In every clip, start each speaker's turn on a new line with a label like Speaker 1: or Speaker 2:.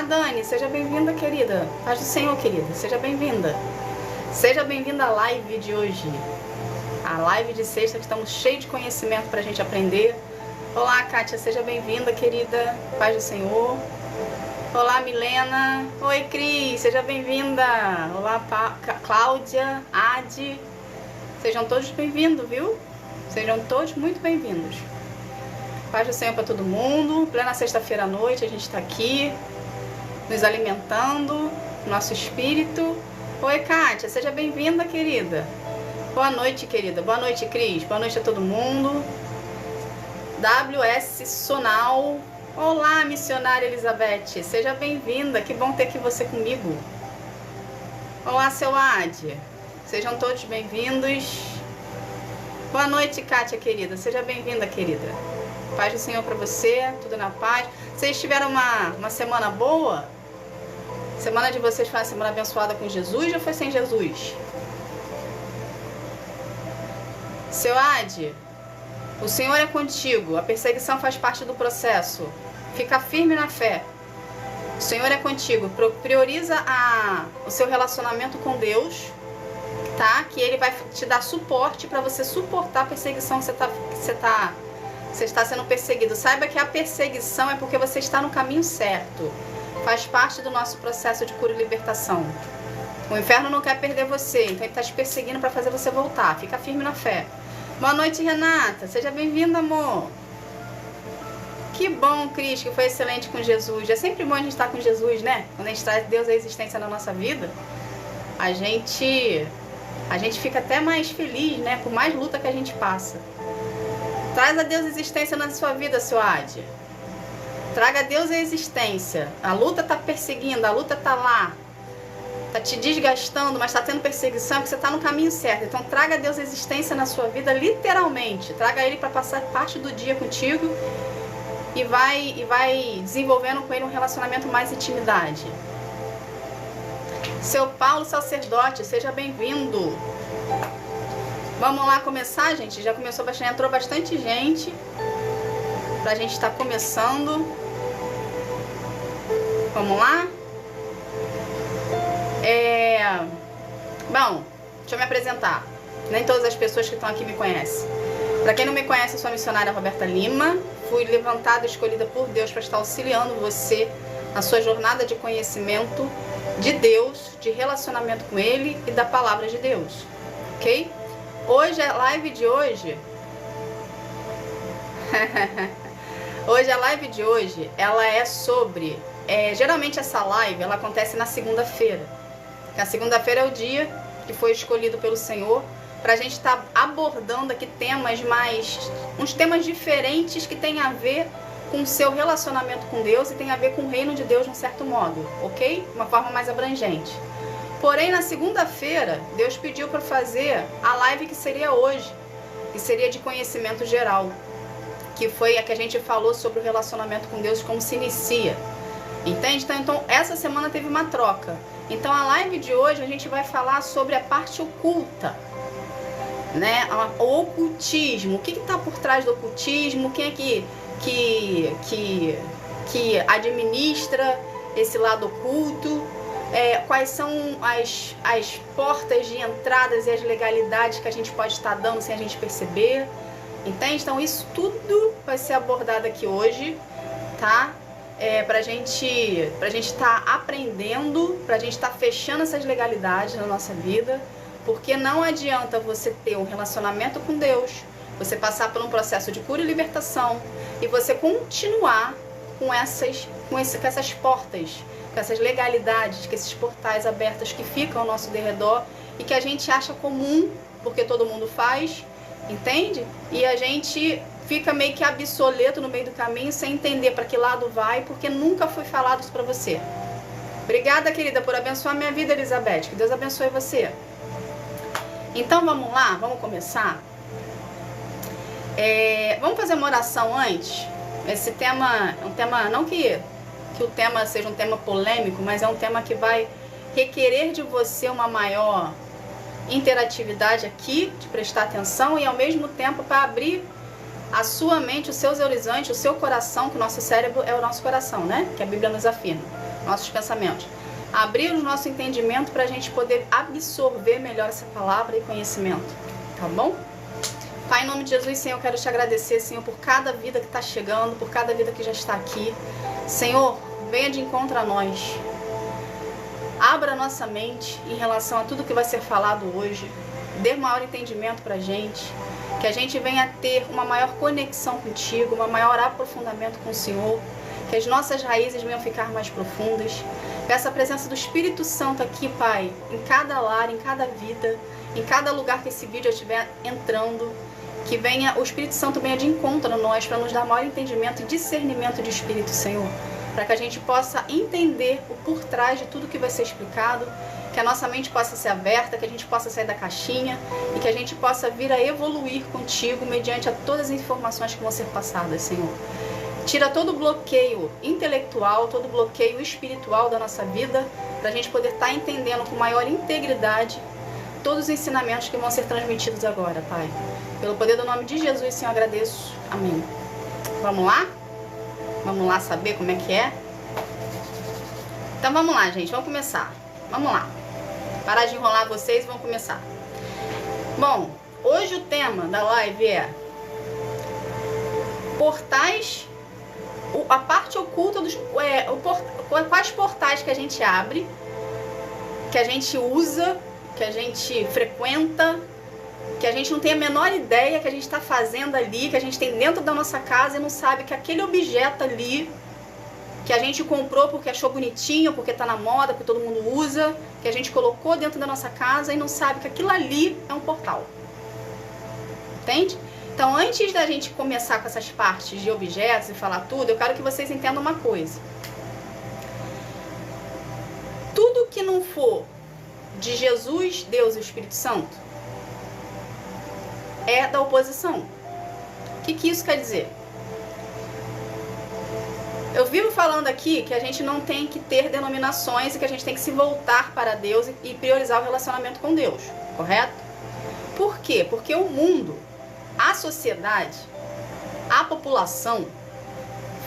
Speaker 1: Olá, Dani, seja bem-vinda, querida. Paz do Senhor, querida, seja bem-vinda. Seja bem-vinda à live de hoje. A live de sexta, que estamos cheios de conhecimento para a gente aprender. Olá, Kátia, seja bem-vinda, querida. Paz do Senhor. Olá, Milena. Oi, Cris, seja bem-vinda. Olá, Cláudia, Adi. Sejam todos bem-vindos, viu? Sejam todos muito bem-vindos. Paz do Senhor para todo mundo. Plena sexta-feira à noite, a gente está aqui, nos alimentando, nosso espírito. Oi, Kátia, seja bem-vinda, querida. Boa noite, querida. Boa noite, Cris. Boa noite a todo mundo. WS Sonal. Olá, missionária Elizabeth. Seja bem-vinda. Que bom ter aqui você comigo. Olá, seu Adi. Sejam todos bem-vindos. Boa noite, Kátia, querida. Seja bem-vinda, querida. Paz do Senhor para você, tudo na paz. Vocês tiveram uma semana boa? Semana de vocês foi uma semana abençoada com Jesus ou foi sem Jesus? Seu Adi, o Senhor é contigo. A perseguição faz parte do processo. Fica firme na fé. O Senhor é contigo. Prioriza o seu relacionamento com Deus, tá? Que Ele vai te dar suporte para você suportar a perseguição que você está sendo perseguido. Saiba que a perseguição é porque você está no caminho certo. Faz parte do nosso processo de cura e libertação. O inferno não quer perder você, então ele está te perseguindo para fazer você voltar. Fica firme na fé. Boa noite, Renata. Seja bem-vinda, amor. Que bom, Cris, que foi excelente com Jesus. É sempre bom a gente estar com Jesus, né? Quando a gente traz Deus à existência na nossa vida, a gente fica até mais feliz, né? Por mais luta que a gente passa. Traz a Deus a existência na sua vida, seu Adi. Traga a Deus a existência. A luta tá perseguindo, a luta tá lá. Tá te desgastando, mas tá tendo perseguição porque você tá no caminho certo. Então traga a Deus a existência na sua vida, literalmente. Traga Ele para passar parte do dia contigo e vai desenvolvendo com Ele um relacionamento mais intimidade. Seu Paulo, sacerdote, seja bem-vindo. Vamos lá começar, gente? Já começou bastante, entrou bastante gente pra gente estar começando. Vamos lá? Bom, deixa eu me apresentar. Nem todas as pessoas que estão aqui me conhecem. Pra quem não me conhece, eu sou a missionária Roberta Lima. Fui levantada e escolhida por Deus para estar auxiliando você na sua jornada de conhecimento de Deus, de relacionamento com Ele e da palavra de Deus. Ok? Hoje, a live de hoje... a live de hoje, ela é sobre... geralmente essa live, ela acontece na segunda-feira. A segunda-feira é o dia que foi escolhido pelo Senhor pra gente estar abordando aqui uns temas diferentes que tem a ver com o seu relacionamento com Deus e tem a ver com o reino de Deus de um certo modo, ok? Uma forma mais abrangente. Porém, na segunda-feira, Deus pediu para fazer a live que seria hoje, que seria de conhecimento geral, que foi a que a gente falou sobre o relacionamento com Deus, como se inicia. Entende? Então, essa semana teve uma troca. Então, a live de hoje a gente vai falar sobre a parte oculta, né? O ocultismo. O que está por trás do ocultismo? Quem é que administra esse lado oculto? Quais são as portas de entradas e as legalidades que a gente pode estar dando sem a gente perceber? Entende? Então isso tudo vai ser abordado aqui hoje, tá? Pra gente estar aprendendo, pra gente estar fechando essas legalidades na nossa vida, porque não adianta você ter um relacionamento com Deus, você passar por um processo de cura e libertação e você continuar com essas portas, com essas legalidades, com esses portais abertos que ficam ao nosso derredor e que a gente acha comum, porque todo mundo faz, entende? E a gente fica meio que obsoleto no meio do caminho, sem entender para que lado vai, porque nunca foi falado isso para você. Obrigada, querida, por abençoar minha vida, Elizabeth. Que Deus abençoe você. Então vamos lá, vamos começar. Vamos fazer uma oração antes. Esse tema é um tema, não que o tema seja um tema polêmico, mas é um tema que vai requerer de você uma maior interatividade aqui, de prestar atenção e ao mesmo tempo para abrir a sua mente, os seus horizontes, o seu coração, que o nosso cérebro é o nosso coração, né? Que a Bíblia nos afirma. nossos pensamentos. Abrir o nosso entendimento para a gente poder absorver melhor essa palavra e conhecimento. Tá bom? Pai, em nome de Jesus, Senhor, eu quero te agradecer, Senhor, por cada vida que está chegando, por cada vida que já está aqui. Senhor, venha de encontro a nós. Abra a nossa mente em relação a tudo que vai ser falado hoje. Dê maior entendimento para a gente. Que a gente venha ter uma maior conexão contigo, um maior aprofundamento com o Senhor. Que as nossas raízes venham ficar mais profundas. Peça a presença do Espírito Santo aqui, Pai, em cada lar, em cada vida, em cada lugar que esse vídeo estiver entrando. Que venha, o Espírito Santo venha de encontro a nós para nos dar maior entendimento e discernimento de Espírito, Senhor. Para que a gente possa entender o por trás de tudo que vai ser explicado, que a nossa mente possa ser aberta, que a gente possa sair da caixinha e que a gente possa vir a evoluir contigo mediante a todas as informações que vão ser passadas, Senhor. Tira todo o bloqueio intelectual, todo o bloqueio espiritual da nossa vida, para a gente poder estar entendendo com maior integridade todos os ensinamentos que vão ser transmitidos agora, Pai. Pelo poder do nome de Jesus, Senhor, agradeço. Amém. Vamos lá? Vamos lá saber como é que é? Então vamos lá, gente. Vamos começar. Vamos lá. Parar de enrolar vocês e vamos começar. Bom, hoje o tema da live é portais, a parte oculta dos... quais portais que a gente abre, que a gente usa, que a gente frequenta, que a gente não tem a menor ideia que a gente está fazendo ali, que a gente tem dentro da nossa casa e não sabe que aquele objeto ali, que a gente comprou porque achou bonitinho, porque está na moda, porque todo mundo usa, que a gente colocou dentro da nossa casa e não sabe que aquilo ali é um portal. Entende? Então, antes da gente começar com essas partes de objetos e falar tudo, eu quero que vocês entendam uma coisa. Tudo que não for de Jesus, Deus e o Espírito Santo é da oposição. O que isso quer dizer? Eu vivo falando aqui que a gente não tem que ter denominações e que a gente tem que se voltar para Deus e priorizar o relacionamento com Deus, correto? Por quê? Porque o mundo, a sociedade, a população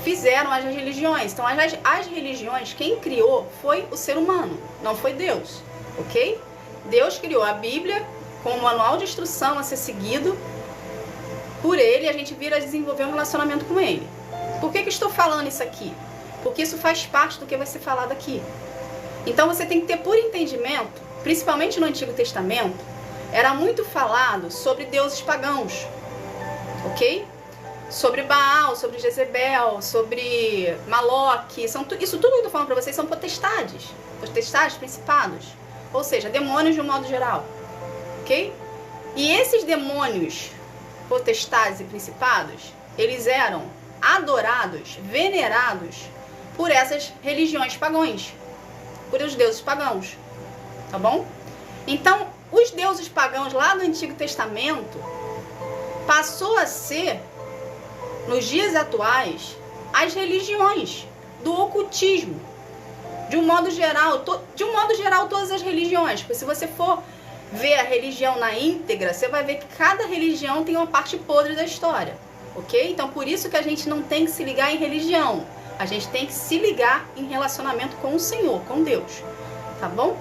Speaker 1: fizeram as religiões. Então as religiões, quem criou foi o ser humano, não foi Deus, ok? Deus criou a Bíblia com um manual de instrução a ser seguido por ele e a gente vira a desenvolver um relacionamento com ele. Por que estou falando isso aqui? Porque isso faz parte do que vai ser falado aqui. Então você tem que ter por entendimento, principalmente no Antigo Testamento, era muito falado sobre deuses pagãos, ok? Sobre Baal, sobre Jezebel, sobre Maloque, isso tudo que eu estou falando para vocês são potestades, principados, ou seja, demônios de um modo geral, ok? E esses demônios, potestades e principados, eles eram adorados, venerados por essas religiões pagãs, por os deuses pagãos, tá bom? Então, os deuses pagãos lá do Antigo Testamento passou a ser, nos dias atuais, as religiões do ocultismo. De um modo geral, todas as religiões. Porque se você for ver a religião na íntegra, você vai ver que cada religião tem uma parte podre da história, ok? Então, por isso que a gente não tem que se ligar em religião. A gente tem que se ligar em relacionamento com o Senhor, com Deus, tá bom?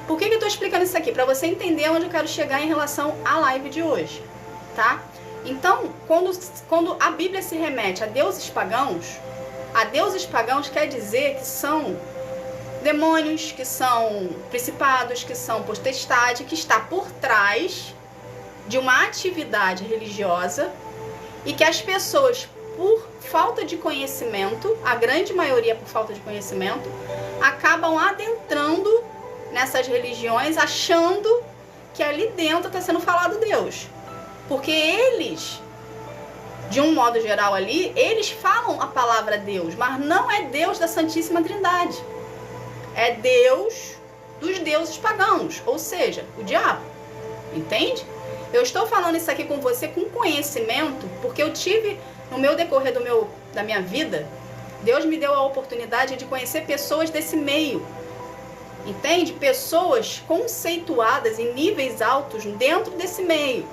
Speaker 1: Por que eu estou explicando isso aqui? Para você entender onde eu quero chegar em relação à live de hoje, tá? Então, quando a Bíblia se remete a deuses pagãos quer dizer que são demônios, que são principados, que são potestade, que está por trás de uma atividade religiosa e que as pessoas, por falta de conhecimento, a grande maioria por falta de conhecimento, acabam adentrando nessas religiões achando que ali dentro está sendo falado Deus. Porque eles, de um modo geral ali, eles falam a palavra Deus, mas não é Deus da Santíssima Trindade. É Deus dos deuses pagãos, ou seja, o diabo. Entende? Eu estou falando isso aqui com você com conhecimento, porque eu tive, no meu decorrer da minha vida, Deus me deu a oportunidade de conhecer pessoas desse meio. Entende? Pessoas conceituadas em níveis altos dentro desse meio.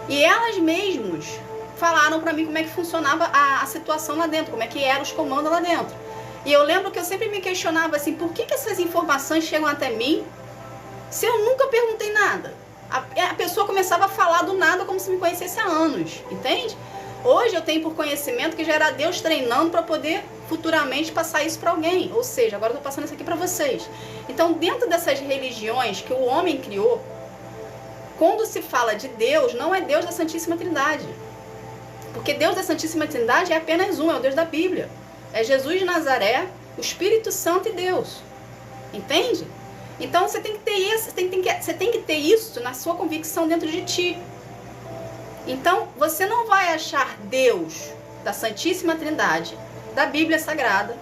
Speaker 1: E elas mesmas falaram para mim como é que funcionava a situação lá dentro, como é que eram os comandos lá dentro. E eu lembro que eu sempre me questionava assim, por que essas informações chegam até mim se eu nunca perguntei nada? A pessoa começava a falar do nada como se me conhecesse há anos, entende? Hoje eu tenho por conhecimento que já era Deus treinando para poder futuramente passar isso para alguém. Ou seja, agora eu estou passando isso aqui para vocês. Então, dentro dessas religiões que o homem criou, quando se fala de Deus, não é Deus da Santíssima Trindade. Porque Deus da Santíssima Trindade é apenas um, é o Deus da Bíblia. É Jesus de Nazaré, o Espírito Santo e Deus. Entende? Então você tem que ter isso, você tem que ter isso na sua convicção dentro de ti. Então você não vai achar Deus da Santíssima Trindade, da Bíblia Sagrada,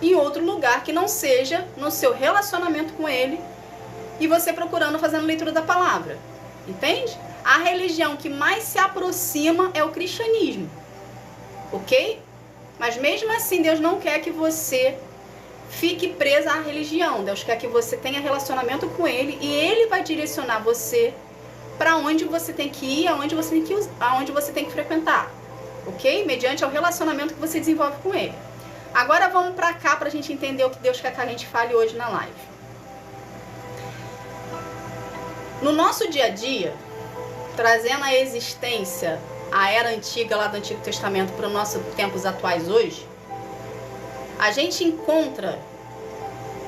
Speaker 1: em outro lugar que não seja no seu relacionamento com Ele e você procurando, fazendo leitura da palavra. Entende? A religião que mais se aproxima é o cristianismo. Ok? Mas mesmo assim, Deus não quer que você fique presa à religião. Deus quer que você tenha relacionamento com Ele e Ele vai direcionar você para onde você tem que ir, aonde você tem que frequentar. Ok? Mediante o relacionamento que você desenvolve com Ele. Agora vamos para cá para a gente entender o que Deus quer que a gente fale hoje na live. No nosso dia a dia, trazendo a existência, a era antiga lá do Antigo Testamento para os nossos tempos atuais hoje, a gente encontra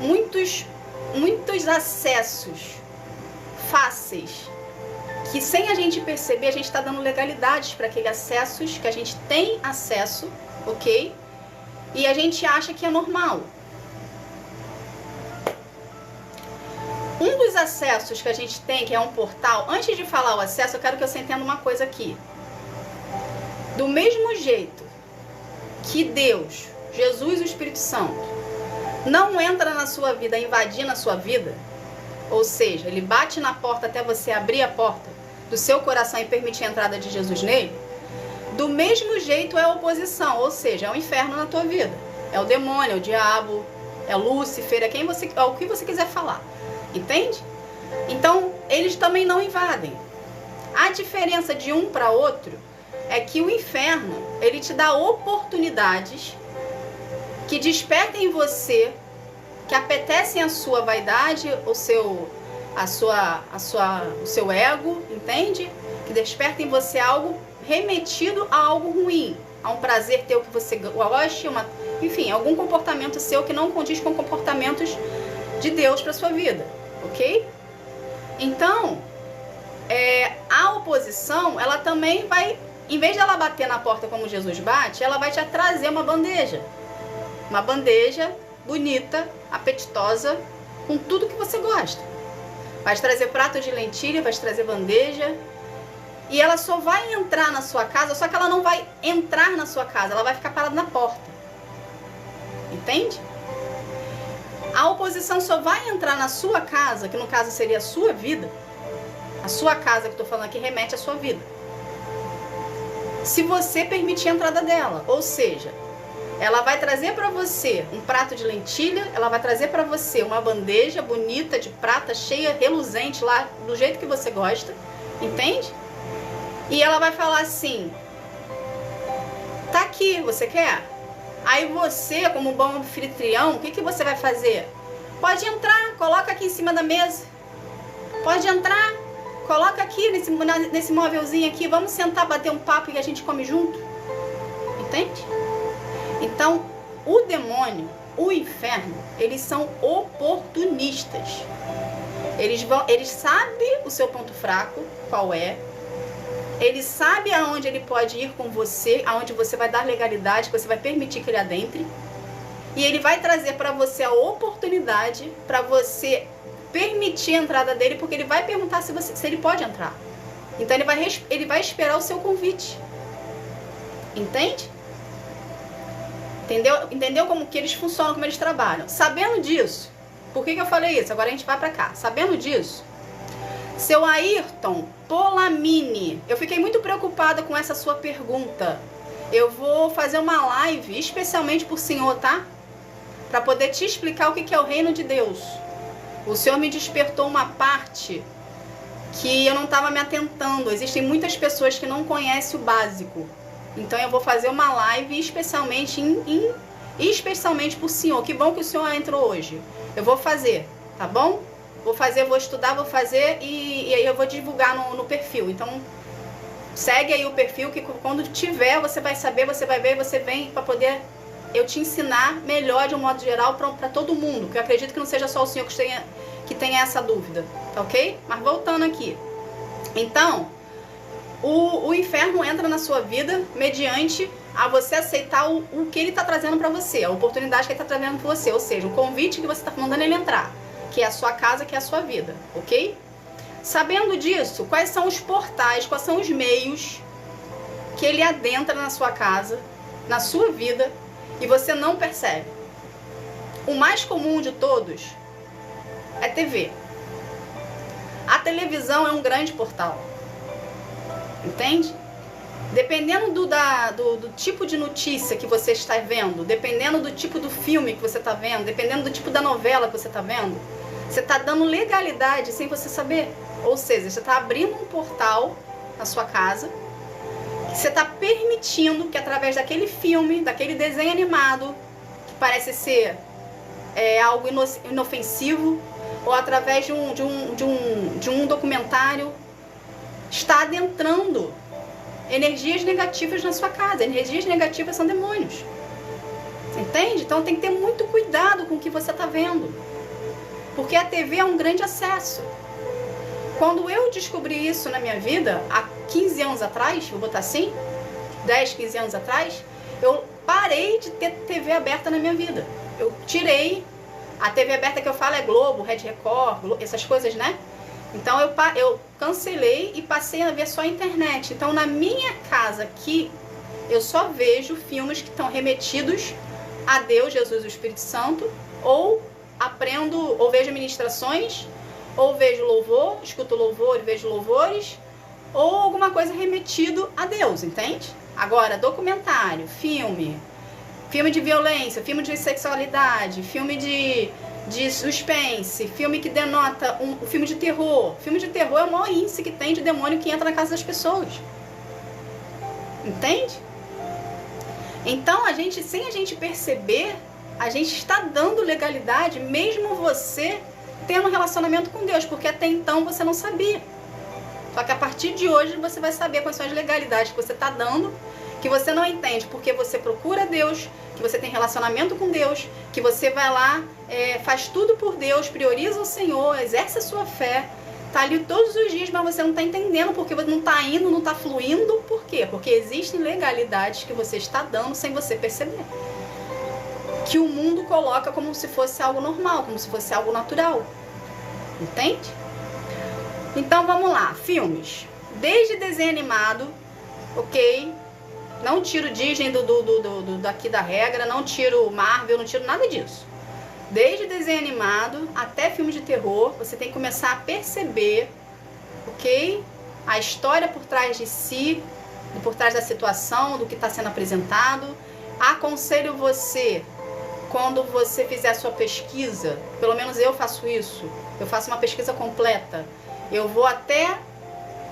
Speaker 1: muitos acessos fáceis que, sem a gente perceber, a gente está dando legalidades para aqueles acessos que a gente tem acesso, ok? E a gente acha que é normal. Um dos acessos que a gente tem, que é um portal, antes de falar o acesso, eu quero que você entenda uma coisa aqui. Do mesmo jeito que Deus, Jesus e o Espírito Santo, não entra na sua vida, invadir na sua vida, ou seja, ele bate na porta até você abrir a porta do seu coração e permitir a entrada de Jesus nele, do mesmo jeito é a oposição, ou seja, é o inferno na tua vida. É o demônio, é o diabo, é Lúcifer, é o que você quiser falar. Entende? Então, eles também não invadem. A diferença de um para outro é que o inferno, ele te dá oportunidades que despertem em você, que apetecem a sua vaidade, o seu ego, entende? Que despertem em você algo remetido a algo ruim, a um prazer teu que você goste, enfim, algum comportamento seu que não condiz com comportamentos de Deus para sua vida, ok? Então, a oposição, ela também vai, em vez de ela bater na porta como Jesus bate, ela vai te trazer uma bandeja bonita, apetitosa, com tudo que você gosta. Vai te trazer prato de lentilha, vai te trazer bandeja, e ela só vai entrar na sua casa, só que ela não vai entrar na sua casa, ela vai ficar parada na porta. Entende? A oposição só vai entrar na sua casa, que no caso seria a sua vida. A sua casa que eu estou falando aqui remete à sua vida. Se você permitir a entrada dela, ou seja, ela vai trazer para você um prato de lentilha, ela vai trazer para você uma bandeja bonita de prata, cheia, reluzente lá, do jeito que você gosta, entende? E ela vai falar assim, tá aqui, você quer? Aí você, como bom anfitrião, o que você vai fazer? Pode entrar, coloca aqui em cima da mesa. Pode entrar, coloca aqui nesse móvelzinho aqui, vamos sentar, bater um papo e a gente come junto. Entende? Então, o demônio, o inferno, eles são oportunistas. Eles sabem o seu ponto fraco, qual é. Ele sabe aonde ele pode ir com você, aonde você vai dar legalidade, que você vai permitir que ele adentre. E ele vai trazer para você a oportunidade para você permitir a entrada dele, porque ele vai perguntar se ele pode entrar. Então ele vai esperar o seu convite. Entende? Entendeu como que eles funcionam, como eles trabalham? Sabendo disso, por que eu falei isso? Agora a gente vai para cá. Sabendo disso, seu Ayrton Polamini, eu fiquei muito preocupada com essa sua pergunta. Eu vou fazer uma live especialmente por senhor, tá? Para poder te explicar o que é o reino de Deus. O Senhor me despertou uma parte que eu não estava me atentando. Existem muitas pessoas que não conhecem o básico. Então eu vou fazer uma live especialmente em especialmente por senhor. Que bom que o senhor entrou hoje. Eu vou fazer, tá bom? Vou fazer, vou estudar, vou fazer e aí eu vou divulgar no perfil. Então, segue aí o perfil que quando tiver, você vai saber, você vai ver, você vem para poder eu te ensinar melhor de um modo geral para todo mundo. Porque eu acredito que não seja só o senhor que tenha essa dúvida, tá ok? Mas voltando aqui. Então, o inferno entra na sua vida mediante a você aceitar o que ele está trazendo para você, a oportunidade que ele está trazendo para você, ou seja, o convite que você está mandando ele entrar, que é a sua casa, que é a sua vida, ok? Sabendo disso, quais são os portais, quais são os meios que ele adentra na sua casa, na sua vida, e você não percebe? O mais comum de todos é TV. A televisão é um grande portal. Entende? Dependendo do tipo de notícia que você está vendo, dependendo do tipo do filme que você está vendo, dependendo do tipo da novela que você está vendo, você está dando legalidade sem você saber. Ou seja, você está abrindo um portal na sua casa, que você está permitindo que através daquele filme, daquele desenho animado, que parece ser algo inofensivo, ou através de um documentário, está adentrando energias negativas na sua casa. Energias negativas são demônios. Entende? Então tem que ter muito cuidado com o que você está vendo. Porque a TV é um grande acesso. Quando eu descobri isso na minha vida, há 15 anos atrás, vou botar assim, 10, 15 anos atrás, eu parei de ter TV aberta na minha vida. Eu tirei, a TV aberta que eu falo é Globo, Rede Record, essas coisas, né? Então eu cancelei e passei a ver só a internet. Então na minha casa aqui, eu só vejo filmes que estão remetidos a Deus, Jesus e o Espírito Santo, ou aprendo, ou vejo ministrações, ou vejo louvor, escuto louvor e vejo louvores, ou alguma coisa remetido a Deus, entende? Agora, documentário, filme de violência, filme de sexualidade, filme de suspense, filme que denota um filme de terror. Filme de terror é o maior índice que tem de demônio que entra na casa das pessoas. Entende? Então, sem a gente perceber, a gente está dando legalidade, mesmo você tendo um relacionamento com Deus, porque até então você não sabia. Só que a partir de hoje você vai saber quais são as legalidades que você está dando, que você não entende, porque você procura Deus, que você tem relacionamento com Deus, que você vai lá, faz tudo por Deus, prioriza o Senhor, exerce a sua fé, tá ali todos os dias, mas você não está entendendo, porque você não está indo, não está fluindo. Por quê? Porque existem legalidades que você está dando sem você perceber, que o mundo coloca como se fosse algo normal, como se fosse algo natural. Entende? Então vamos lá, filmes. Desde desenho animado, ok? Não tiro Disney daqui da regra, não tiro Marvel, não tiro nada disso. Desde desenho animado até filme de terror, você tem que começar a perceber, ok? A história por trás de si, por trás da situação, do que está sendo apresentado. Aconselho você, quando você fizer a sua pesquisa, pelo menos eu faço isso, eu faço uma pesquisa completa, eu vou até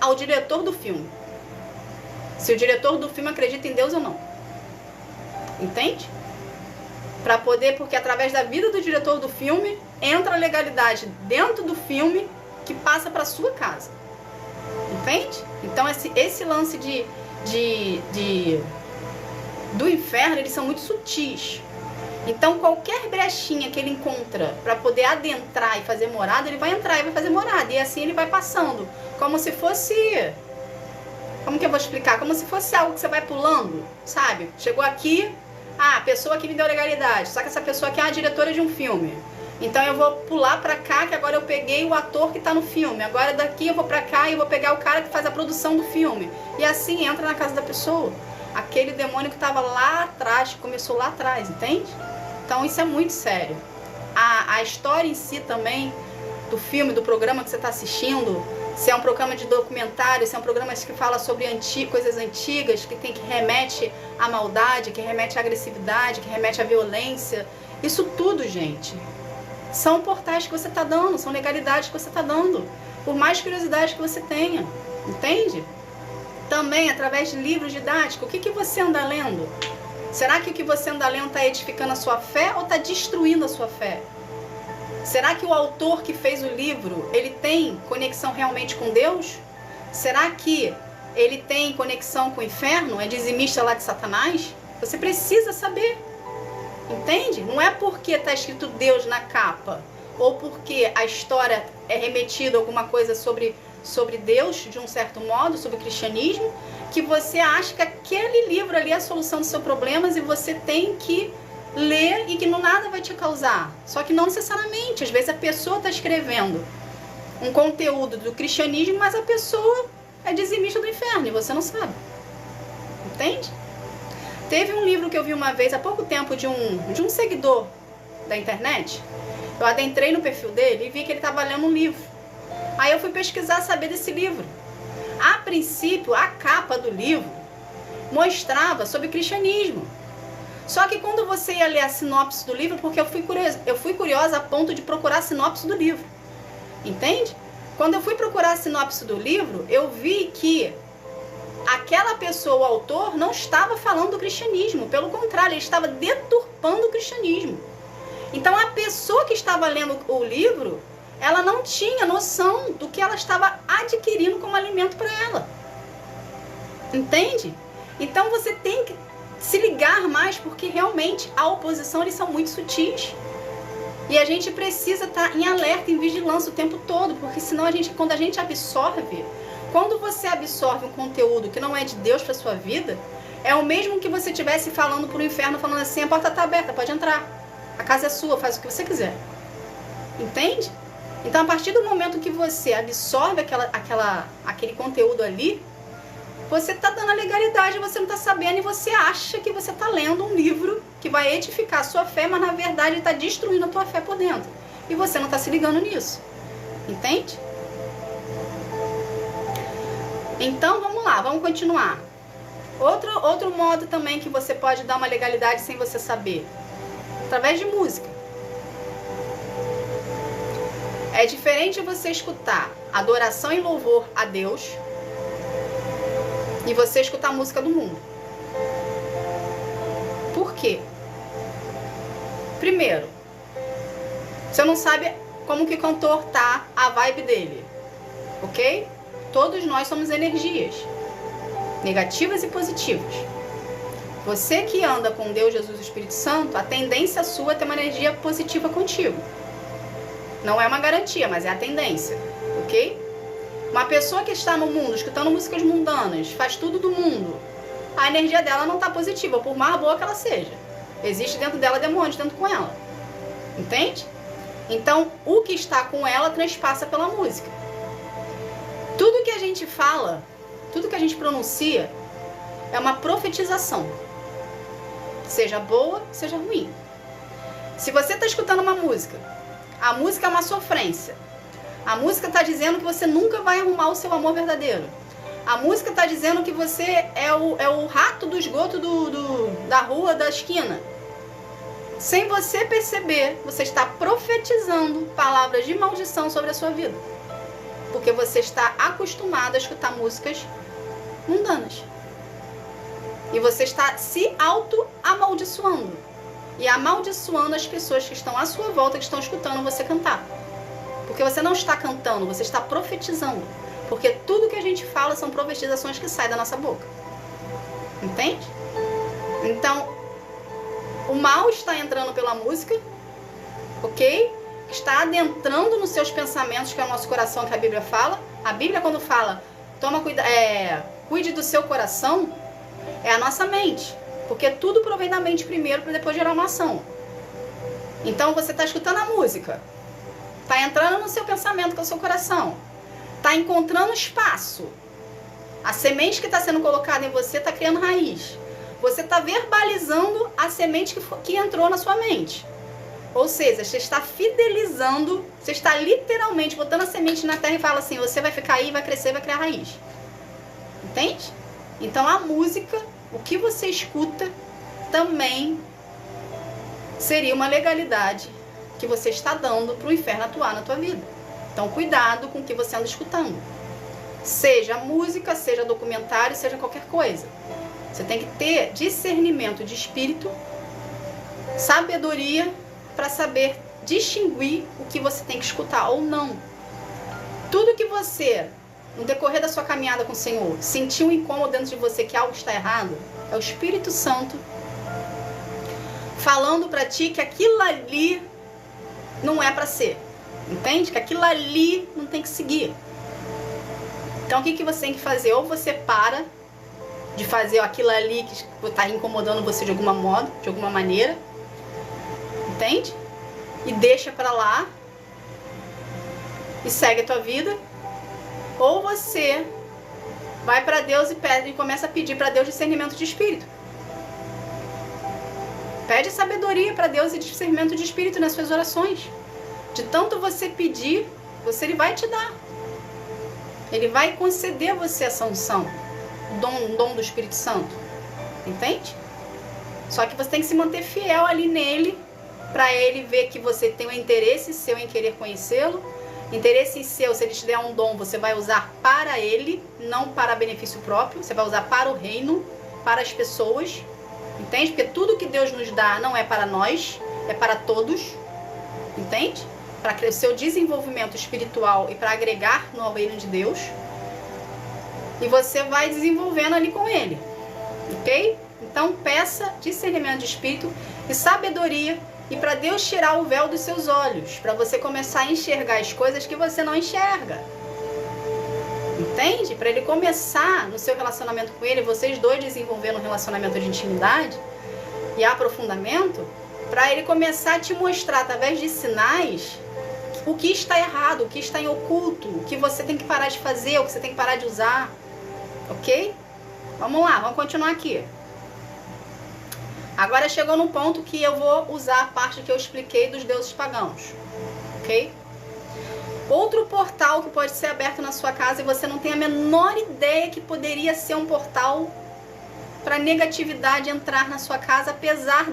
Speaker 1: ao diretor do filme. Se o diretor do filme acredita em Deus ou não. Entende? Para poder, porque através da vida do diretor do filme, entra a legalidade dentro do filme que passa para sua casa. Entende? Então esse lance do inferno, eles são muito sutis. Então qualquer brechinha que ele encontra para poder adentrar e fazer morada, ele vai entrar e vai fazer morada. E assim ele vai passando, como se fosse... Como que eu vou explicar? Como se fosse algo que você vai pulando, sabe? Chegou aqui, a pessoa aqui me deu legalidade, só que essa pessoa aqui é a diretora de um filme. Então eu vou pular pra cá, que agora eu peguei o ator que tá no filme. Agora daqui eu vou pra cá e eu vou pegar o cara que faz a produção do filme. E assim entra na casa da pessoa. Aquele demônio que tava lá atrás, que começou lá atrás, entende? Então isso é muito sério. A história em si também, do filme, do programa que você está assistindo, se é um programa de documentário, se é um programa que fala sobre coisas antigas, que remete à maldade, que remete à agressividade, que remete à violência. Isso tudo, gente, são portais que você está dando, são legalidades que você está dando, por mais curiosidade que você tenha, entende? Também através de livros didáticos, o que você anda lendo? Será que o que você anda lendo está edificando a sua fé ou está destruindo a sua fé? Será que o autor que fez o livro, ele tem conexão realmente com Deus? Será que ele tem conexão com o inferno? É dizimista lá de Satanás? Você precisa saber. Entende? Não é porque está escrito Deus na capa, ou porque a história é remetida a alguma coisa sobre Deus, de um certo modo, sobre o cristianismo, que você acha que aquele livro ali é a solução dos seus problemas e você tem que ler e que nada vai te causar. Só que não necessariamente. Às vezes a pessoa está escrevendo um conteúdo do cristianismo, mas a pessoa é dizimista do inferno e você não sabe. Entende? Teve um livro que eu vi uma vez, há pouco tempo, de um seguidor da internet. Eu adentrei no perfil dele e vi que ele estava lendo um livro. Aí eu fui pesquisar, saber desse livro. A princípio, a capa do livro mostrava sobre cristianismo. Só que quando você ia ler a sinopse do livro, porque eu fui curiosa a ponto de procurar a sinopse do livro. Entende? Quando eu fui procurar a sinopse do livro, eu vi que aquela pessoa, o autor, não estava falando do cristianismo. Pelo contrário, ele estava deturpando o cristianismo. Então a pessoa que estava lendo o livro, ela não tinha noção do que ela estava adquirindo como alimento para ela. Entende? Então você tem que se ligar mais, porque realmente a oposição, eles são muito sutis. E a gente precisa estar em alerta, em vigilância o tempo todo, porque senão quando a gente absorve, quando você absorve um conteúdo que não é de Deus para sua vida, é o mesmo que você estivesse falando para o inferno, falando assim, a porta está aberta, pode entrar. A casa é sua, faz o que você quiser. Entende? Então, a partir do momento que você absorve aquele conteúdo ali, você está dando a legalidade, você não está sabendo e você acha que você está lendo um livro que vai edificar a sua fé, mas na verdade ele está destruindo a tua fé por dentro. E você não está se ligando nisso. Entende? Então, vamos lá, vamos continuar. Outro modo também que você pode dar uma legalidade sem você saber. Através de música. É diferente você escutar adoração e louvor a Deus e você escutar a música do mundo. Por quê? Primeiro, você não sabe como que o cantor tá, a vibe dele, ok? Todos nós somos energias, negativas e positivas. Você que anda com Deus, Jesus e o Espírito Santo, a tendência sua é ter uma energia positiva contigo. Não é uma garantia, mas é a tendência, ok? Uma pessoa que está no mundo, escutando músicas mundanas, faz tudo do mundo, a energia dela não está positiva, por mais boa que ela seja. Existe dentro dela demônios dentro com ela. Entende? Então, o que está com ela transpassa pela música. Tudo que a gente fala, tudo que a gente pronuncia, é uma profetização. Seja boa, seja ruim. Se você está escutando uma música, a música é uma sofrência. A música está dizendo que você nunca vai arrumar o seu amor verdadeiro. A música está dizendo que você é o rato do esgoto da rua, da esquina. Sem você perceber, você está profetizando palavras de maldição sobre a sua vida. Porque você está acostumado a escutar músicas mundanas. E você está se auto-amaldiçoando. E amaldiçoando as pessoas que estão à sua volta, que estão escutando você cantar. Porque você não está cantando, você está profetizando. Porque tudo que a gente fala são profetizações que saem da nossa boca. Entende? Então, o mal está entrando pela música, ok? Está adentrando nos seus pensamentos, que é o nosso coração, que a Bíblia fala. A Bíblia, quando fala, cuide do seu coração, é a nossa mente. Porque tudo provém da mente primeiro, para depois gerar uma ação. Então, você está escutando a música. Está entrando no seu pensamento, que é o seu coração. Está encontrando espaço. A semente que está sendo colocada em você está criando raiz. Você está verbalizando a semente que entrou na sua mente. Ou seja, você está fidelizando, você está literalmente botando a semente na terra e fala assim, você vai ficar aí, vai crescer, vai criar raiz. Entende? Então a música, o que você escuta, também seria uma legalidade que você está dando para o inferno atuar na tua vida. Então cuidado com o que você anda escutando. Seja música, seja documentário, seja qualquer coisa. Você tem que ter discernimento de espírito, sabedoria para saber distinguir o que você tem que escutar ou não. Tudo que você, no decorrer da sua caminhada com o Senhor, sentiu um incômodo dentro de você que algo está errado, é o Espírito Santo falando para ti que aquilo ali não é para ser. Entende? Que aquilo ali não tem que seguir. Então o que você tem que fazer? Ou você para de fazer aquilo ali que está incomodando você de alguma modo, de alguma maneira, entende? E deixa pra lá e segue a tua vida. Ou você vai pra Deus e pede, e começa a pedir pra Deus discernimento de espírito. Pede sabedoria pra Deus e discernimento de espírito nas suas orações. De tanto você pedir, Ele vai te dar. Ele vai conceder a você essa unção, o dom do Espírito Santo. Entende? Só que você tem que se manter fiel ali nele, para ele ver que você tem um interesse seu em querer conhecê-lo. Interesse seu, se ele te der um dom, você vai usar para ele, não para benefício próprio. Você vai usar para o reino, para as pessoas. Entende? Porque tudo que Deus nos dá não é para nós, é para todos. Entende? Para o seu desenvolvimento espiritual e para agregar no reino de Deus. E você vai desenvolvendo ali com ele. Ok? Então peça discernimento de espírito e sabedoria. E para Deus tirar o véu dos seus olhos. Para você começar a enxergar as coisas que você não enxerga. Entende? Para ele começar no seu relacionamento com ele, vocês dois desenvolvendo um relacionamento de intimidade e aprofundamento. Para ele começar a te mostrar através de sinais o que está errado, o que está em oculto, o que você tem que parar de fazer, o que você tem que parar de usar. Ok? Vamos lá, vamos continuar aqui. Agora chegou no ponto que eu vou usar a parte que eu expliquei dos deuses pagãos. Ok? Outro portal que pode ser aberto na sua casa e você não tem a menor ideia que poderia ser um portal para negatividade entrar na sua casa, apesar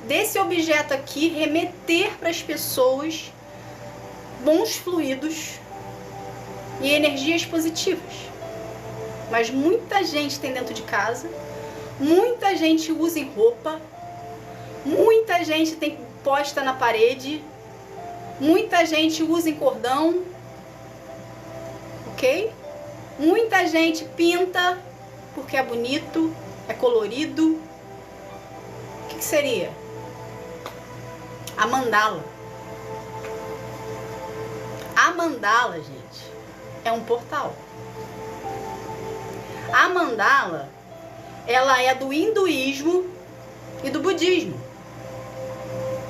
Speaker 1: desse objeto aqui remeter para as pessoas bons fluidos e energias positivas. Mas muita gente tem dentro de casa, muita gente usa em roupa, muita gente tem posta na parede, muita gente usa em cordão, ok? Muita gente pinta porque é bonito, é colorido. O que seria? A mandala. A mandala, gente, é um portal. A mandala, ela é do hinduísmo e do budismo,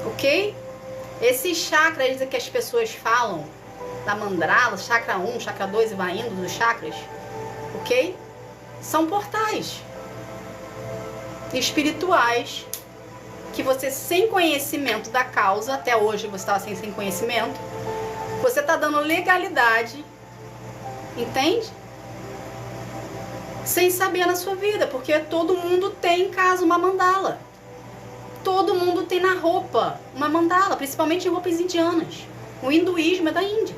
Speaker 1: ok? Esses chakras que as pessoas falam da mandala, chakra 1, chakra 2 e vai indo dos chakras, ok? São portais espirituais que você, sem conhecimento da causa, até hoje você estava sem conhecimento, você está dando legalidade, entende? Sem saber na sua vida, porque todo mundo tem em casa uma mandala. Todo mundo tem na roupa uma mandala, principalmente em roupas indianas. O hinduísmo é da Índia.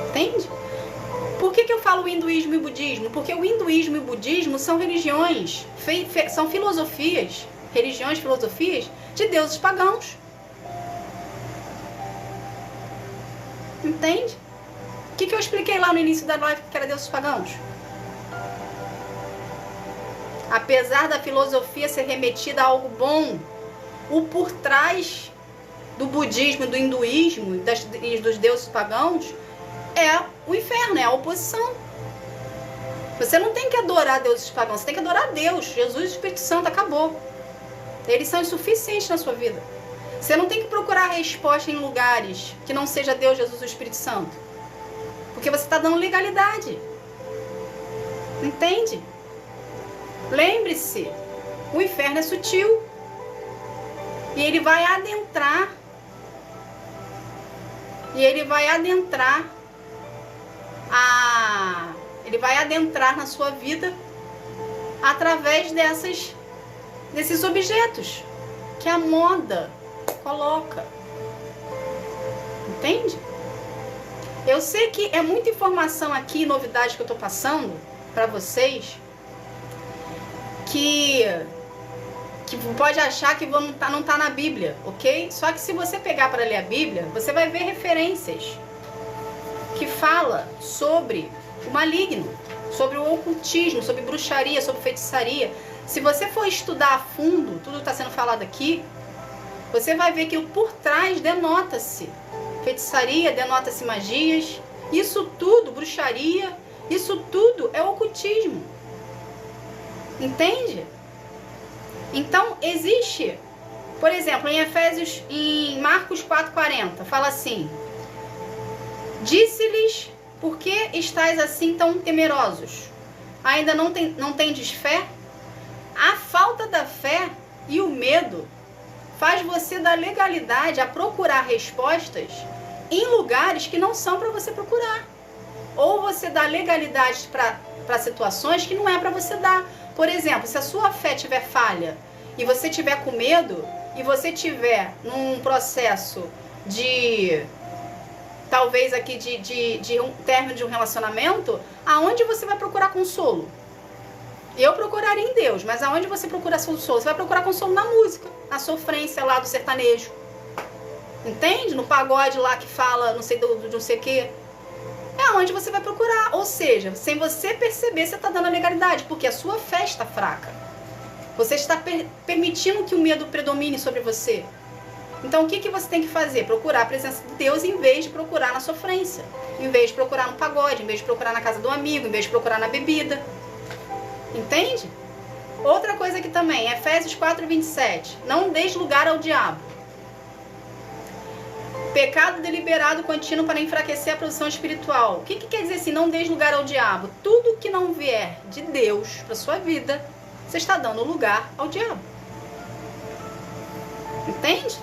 Speaker 1: Entende? Por que eu falo hinduísmo e budismo? Porque o hinduísmo e o budismo são religiões, são filosofias, religiões, filosofias de deuses pagãos. Entende? O que eu expliquei lá no início da live que era deuses pagãos? Apesar da filosofia ser remetida a algo bom, o por trás do budismo, do hinduísmo e dos deuses pagãos é o inferno, é a oposição. Você não tem que adorar deuses pagãos, você tem que adorar Deus, Jesus e o Espírito Santo, acabou. Eles são insuficientes na sua vida. Você não tem que procurar resposta em lugares que não seja Deus, Jesus e o Espírito Santo. Porque você está dando legalidade. Entende? Lembre-se, o inferno é sutil. E ele vai adentrar. E ele vai adentrar na sua vida através desses objetos que a moda coloca. Entende? Eu sei que é muita informação aqui, novidade que eu tô passando, para vocês que pode achar que não tá na Bíblia, ok? Só que se você pegar para ler a Bíblia, você vai ver referências que fala sobre o maligno, sobre o ocultismo, sobre bruxaria, sobre feitiçaria. Se você for estudar a fundo tudo que está sendo falado aqui, você vai ver que por trás denota-se feitiçaria, denota-se magias, isso tudo, bruxaria, isso tudo é ocultismo. Entende? Então, existe, por exemplo, em Marcos 4,40, fala assim: disse-lhes, por que estáis assim tão temerosos? Ainda não tendes fé? A falta da fé e o medo faz você dar legalidade a procurar respostas em lugares que não são para você procurar. Ou você dá legalidade para situações que não é para você dar. Por exemplo, se a sua fé tiver falha e você tiver com medo e você tiver num processo de, talvez aqui, de um término de um relacionamento, aonde você vai procurar consolo? Eu procuraria em Deus, mas aonde você procura consolo? Você vai procurar consolo na música, na sofrência lá do sertanejo. Entende? No pagode lá que fala não sei do não sei o quê. É onde você vai procurar. Ou seja, sem você perceber, você está dando a legalidade, porque a sua fé está fraca. Você está permitindo que o medo predomine sobre você. Então o que você tem que fazer? Procurar a presença de Deus em vez de procurar na sofrência. Em vez de procurar no pagode, em vez de procurar na casa do amigo, em vez de procurar na bebida. Entende? Outra coisa aqui também, Efésios 4:27. Não deis lugar ao diabo. Pecado deliberado contínuo para enfraquecer a produção espiritual. O que quer dizer assim, não deis lugar ao diabo? Tudo que não vier de Deus para sua vida, você está dando lugar ao diabo. Entende?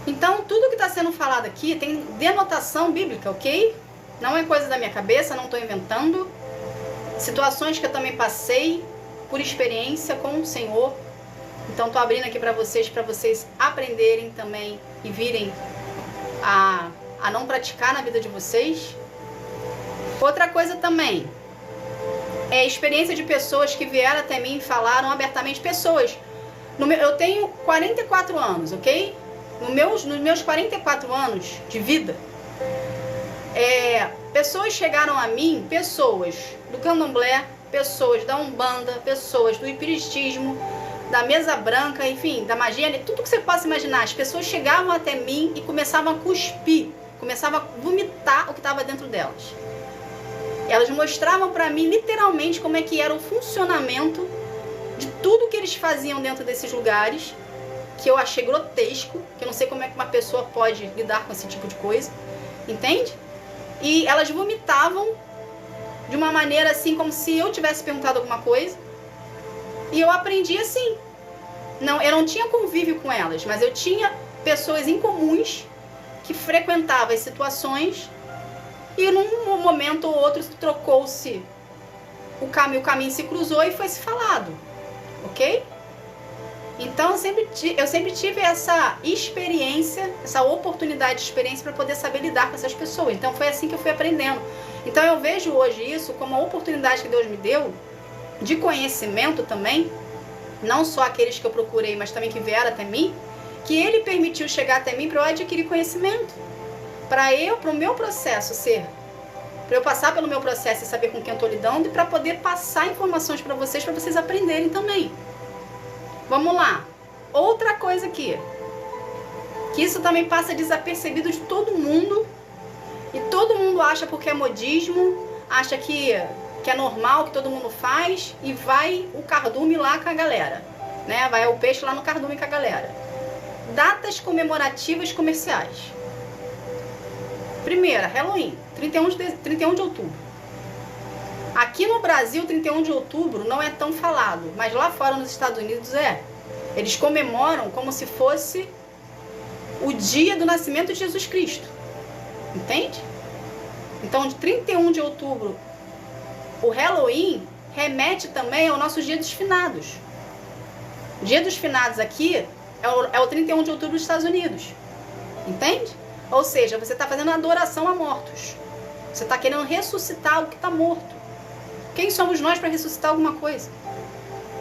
Speaker 1: Então, tudo que está sendo falado aqui tem denotação bíblica, ok? Não é coisa da minha cabeça, não estou inventando. Situações que eu também passei por experiência com o Senhor. Então, estou abrindo aqui para vocês aprenderem também e virem a não praticar na vida de vocês. Outra coisa também é a experiência de pessoas que vieram até mim e falaram abertamente. Pessoas, eu tenho 44 anos, ok? Nos meus 44 anos de vida, pessoas chegaram a mim, pessoas do candomblé, pessoas da umbanda, pessoas do espiritismo, da mesa branca, enfim, da magia, tudo que você possa imaginar. As pessoas chegavam até mim e começavam a cuspir, começavam a vomitar o que estava dentro delas. Elas mostravam para mim literalmente como é que era o funcionamento de tudo que eles faziam dentro desses lugares, que eu achei grotesco, que eu não sei como é que uma pessoa pode lidar com esse tipo de coisa, entende? E elas vomitavam de uma maneira assim, como se eu tivesse perguntado alguma coisa. E eu aprendi assim. Eu não tinha convívio com elas, mas eu tinha pessoas incomuns que frequentavam as situações e num momento ou outro trocou-se o caminho se cruzou e foi se falado, ok? Então eu sempre tive essa experiência, essa oportunidade de experiência para poder saber lidar com essas pessoas. Então foi assim que eu fui aprendendo. Então eu vejo hoje isso como uma oportunidade que Deus me deu de conhecimento também, não só aqueles que eu procurei, mas também que vieram até mim, que Ele permitiu chegar até mim para eu adquirir conhecimento, para o meu processo para eu passar pelo meu processo e saber com quem eu estou lidando e para poder passar informações para vocês aprenderem também. Vamos lá. Outra coisa aqui, que isso também passa desapercebido de todo mundo, e todo mundo acha porque é modismo, acha que é normal, que todo mundo faz, e vai o cardume lá com a galera, né? Vai o peixe lá no cardume com a galera. Datas comemorativas comerciais. Primeira, Halloween, 31 de outubro. Aqui no Brasil, 31 de outubro não é tão falado, mas lá fora nos Estados Unidos é. Eles comemoram como se fosse o dia do nascimento de Jesus Cristo. Entende? Então, de 31 de outubro, o Halloween remete também ao nosso Dia dos Finados. O Dia dos Finados aqui é o 31 de outubro dos Estados Unidos. Entende? Ou seja, você está fazendo adoração a mortos. Você está querendo ressuscitar o que está morto. Quem somos nós para ressuscitar alguma coisa?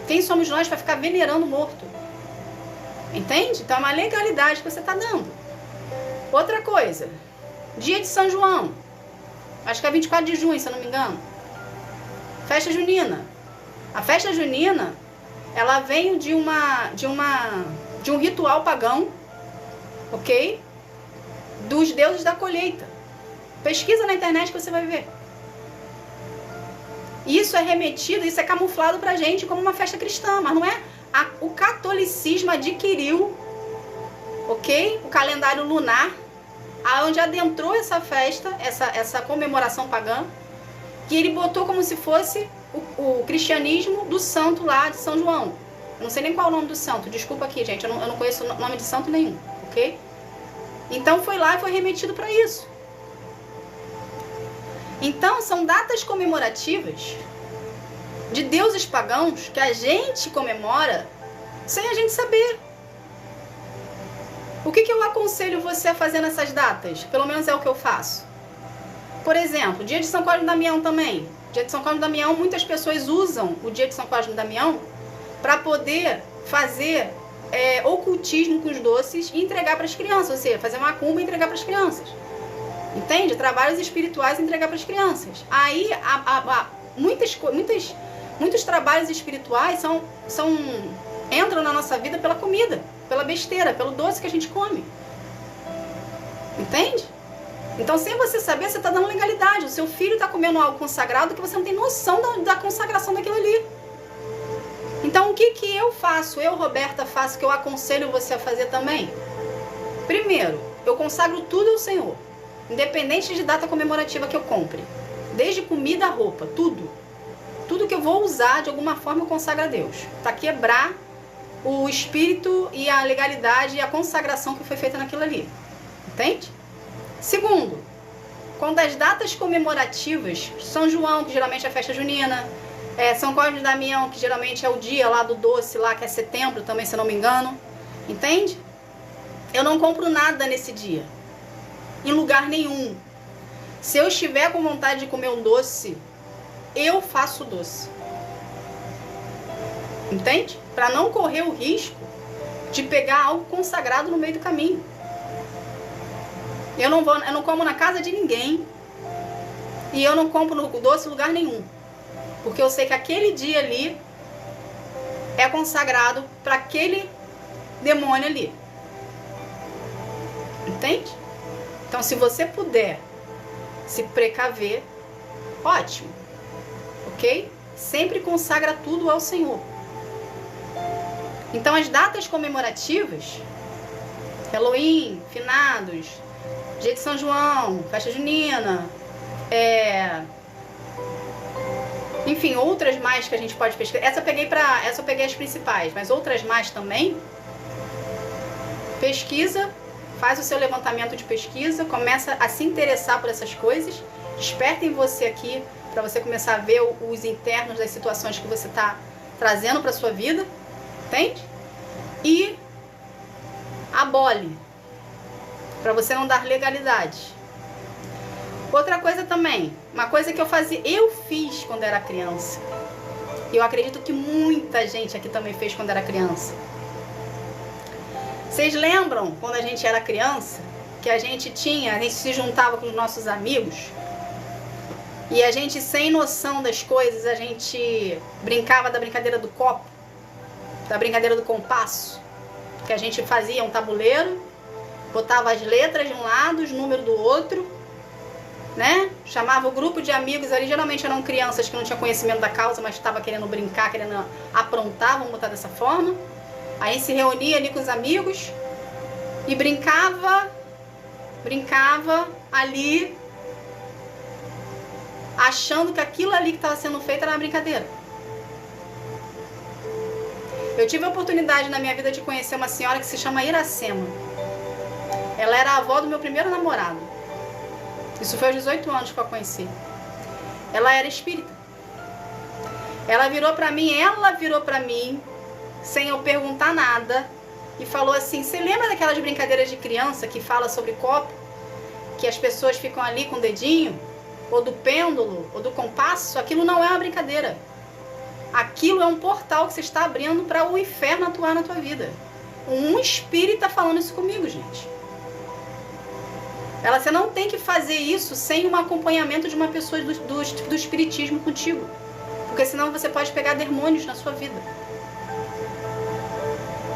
Speaker 1: Quem somos nós para ficar venerando o morto? Entende? Então é uma legalidade que você está dando. Outra coisa, dia de São João, acho que é 24 de junho, se eu não me engano. Festa junina. A festa junina, ela vem de um ritual pagão, ok? Dos deuses da colheita. Pesquisa na internet que você vai ver. Isso é remetido, isso é camuflado pra gente como uma festa cristã, mas não é. O catolicismo adquiriu, ok? O calendário lunar, onde adentrou essa festa, essa comemoração pagã, que ele botou como se fosse o cristianismo do santo lá de São João. Eu não sei nem qual é o nome do santo, desculpa aqui, gente, eu não conheço o nome de santo nenhum, ok? Então foi lá e foi remetido para isso. Então são datas comemorativas de deuses pagãos que a gente comemora sem a gente saber. O que eu aconselho você a fazer nessas datas? Pelo menos é o que eu faço. Por exemplo, dia de São Cosme e Damião também. Dia de São Cosme e Damião, muitas pessoas usam o dia de São Cosme e Damião para poder fazer ocultismo com os doces e entregar para as crianças, ou seja, fazer macumba e entregar para as crianças. Entende? Trabalhos espirituais e entregar para as crianças. Aí, muitos trabalhos espirituais entram na nossa vida pela comida, pela besteira, pelo doce que a gente come. Entende? Então, sem você saber, você está dando legalidade. O seu filho está comendo algo consagrado que você não tem noção da consagração daquilo ali. Então, o que eu faço, Roberta, faço, que eu aconselho você a fazer também? Primeiro, eu consagro tudo ao Senhor, independente de data comemorativa que eu compre. Desde comida a roupa, tudo. Tudo que eu vou usar, de alguma forma, eu consagro a Deus. Para quebrar o espírito e a legalidade e a consagração que foi feita naquilo ali. Entende? Segundo, quando as datas comemorativas, São João, que geralmente é a festa junina, São Cosme e Damião, que geralmente é o dia lá do doce, lá que é setembro também, se eu não me engano. Entende? Eu não compro nada nesse dia. Em lugar nenhum. Se eu estiver com vontade de comer um doce, eu faço doce. Entende? Para não correr o risco de pegar algo consagrado no meio do caminho. Eu não como na casa de ninguém. E eu não compro no doce em lugar nenhum. Porque eu sei que aquele dia ali é consagrado para aquele demônio ali. Entende? Então, se você puder se precaver, ótimo. Ok? Sempre consagra tudo ao Senhor. Então, as datas comemorativas, Halloween, Finados, dia de São João, festa junina, enfim, outras mais que a gente pode pesquisar. Essa eu peguei as principais, mas outras mais também. Pesquisa, faz o seu levantamento de pesquisa, começa a se interessar por essas coisas, desperta em você aqui para você começar a ver os internos das situações que você está trazendo para sua vida, entende? E abole, para você não dar legalidade. Outra coisa também, uma coisa que eu fiz quando era criança, e eu acredito que muita gente aqui também fez quando era criança. Vocês lembram quando a gente era criança, que a gente se juntava com os nossos amigos, e a gente, sem noção das coisas, a gente brincava da brincadeira do copo, da brincadeira do compasso, que a gente fazia um tabuleiro, botava as letras de um lado, os números do outro, né? Chamava o grupo de amigos ali, geralmente eram crianças que não tinham conhecimento da causa, mas estavam querendo brincar, querendo aprontar, vamos botar dessa forma. Aí se reunia ali com os amigos e brincava ali, achando que aquilo ali que estava sendo feito era uma brincadeira. Eu tive a oportunidade na minha vida de conhecer uma senhora que se chama Iracema. Ela era a avó do meu primeiro namorado. Isso foi aos 18 anos que eu a conheci. Ela era espírita. Ela virou pra mim, sem eu perguntar nada, e falou assim: você lembra daquelas brincadeiras de criança que fala sobre copo? Que as pessoas ficam ali com o dedinho, ou do pêndulo, ou do compasso, aquilo não é uma brincadeira. Aquilo é um portal que você está abrindo para o inferno atuar na tua vida. Um espírito está falando isso comigo, gente. Você não tem que fazer isso sem um acompanhamento de uma pessoa do espiritismo contigo. Porque senão você pode pegar demônios na sua vida.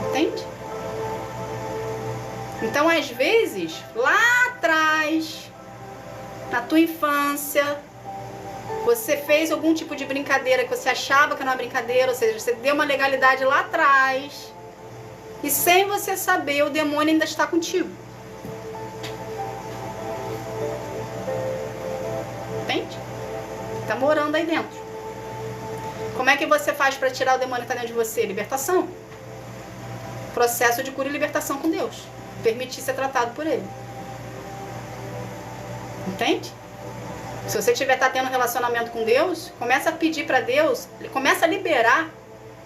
Speaker 1: Entende? Então, às vezes, lá atrás, na tua infância, você fez algum tipo de brincadeira que você achava que não era brincadeira, ou seja, você deu uma legalidade lá atrás, e sem você saber, o demônio ainda está contigo. Entende? Está morando aí dentro. Como é que você faz para tirar o demônio que está dentro de você? Libertação. Processo de cura e libertação com Deus. Permitir ser tratado por Ele. Entende? Se você estar tendo um relacionamento com Deus, começa a pedir para Deus, começa a liberar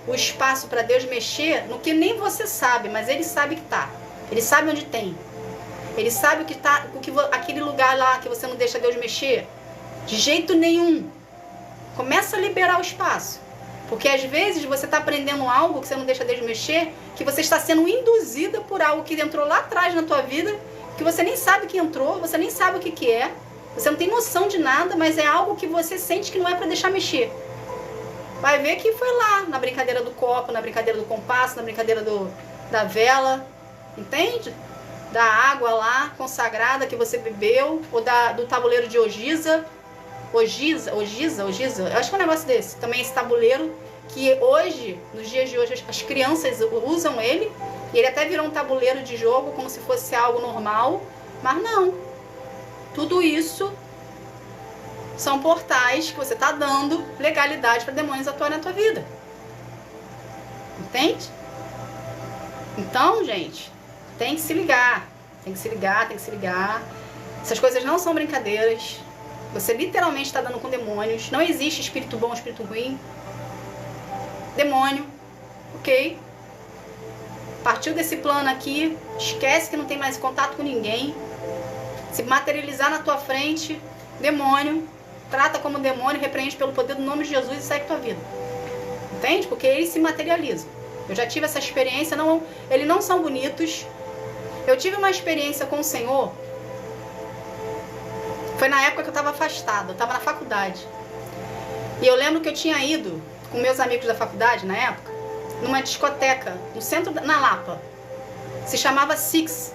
Speaker 1: o espaço para Deus mexer no que nem você sabe, mas Ele sabe que tá. Ele sabe onde tem. Ele sabe o que tá, aquele lugar lá que você não deixa Deus mexer. De jeito nenhum. Começa a liberar o espaço. Porque às vezes você está aprendendo algo que você não deixa Deus mexer, que você está sendo induzida por algo que entrou lá atrás na tua vida, que você nem sabe que entrou, você nem sabe o que é, você não tem noção de nada, mas é algo que você sente que não é para deixar mexer. Vai ver que foi lá, na brincadeira do copo, na brincadeira do compasso, na brincadeira da vela, entende? Da água lá, consagrada, que você bebeu, ou do tabuleiro de Ogiza, eu acho que é um negócio desse. Também esse tabuleiro que hoje, nos dias de hoje, as crianças usam ele. E ele até virou um tabuleiro de jogo como se fosse algo normal. Mas não. Tudo isso são portais que você está dando legalidade para demônios atuarem na tua vida. Entende? Então, gente, tem que se ligar. Tem que se ligar, tem que se ligar. Essas coisas não são brincadeiras. Você literalmente está dando com demônios. Não existe espírito bom, espírito ruim. Demônio. Ok? Partiu desse plano aqui. Esquece que não tem mais contato com ninguém. Se materializar na tua frente, demônio. Trata como demônio, repreende pelo poder do nome de Jesus e segue tua vida. Entende? Porque eles se materializam. Eu já tive essa experiência. Eles não são bonitos. Eu tive uma experiência com o Senhor. Foi na época que eu estava afastada, eu estava na faculdade. E eu lembro que eu tinha ido com meus amigos da faculdade, na época, numa discoteca, no centro, na Lapa. Se chamava Six,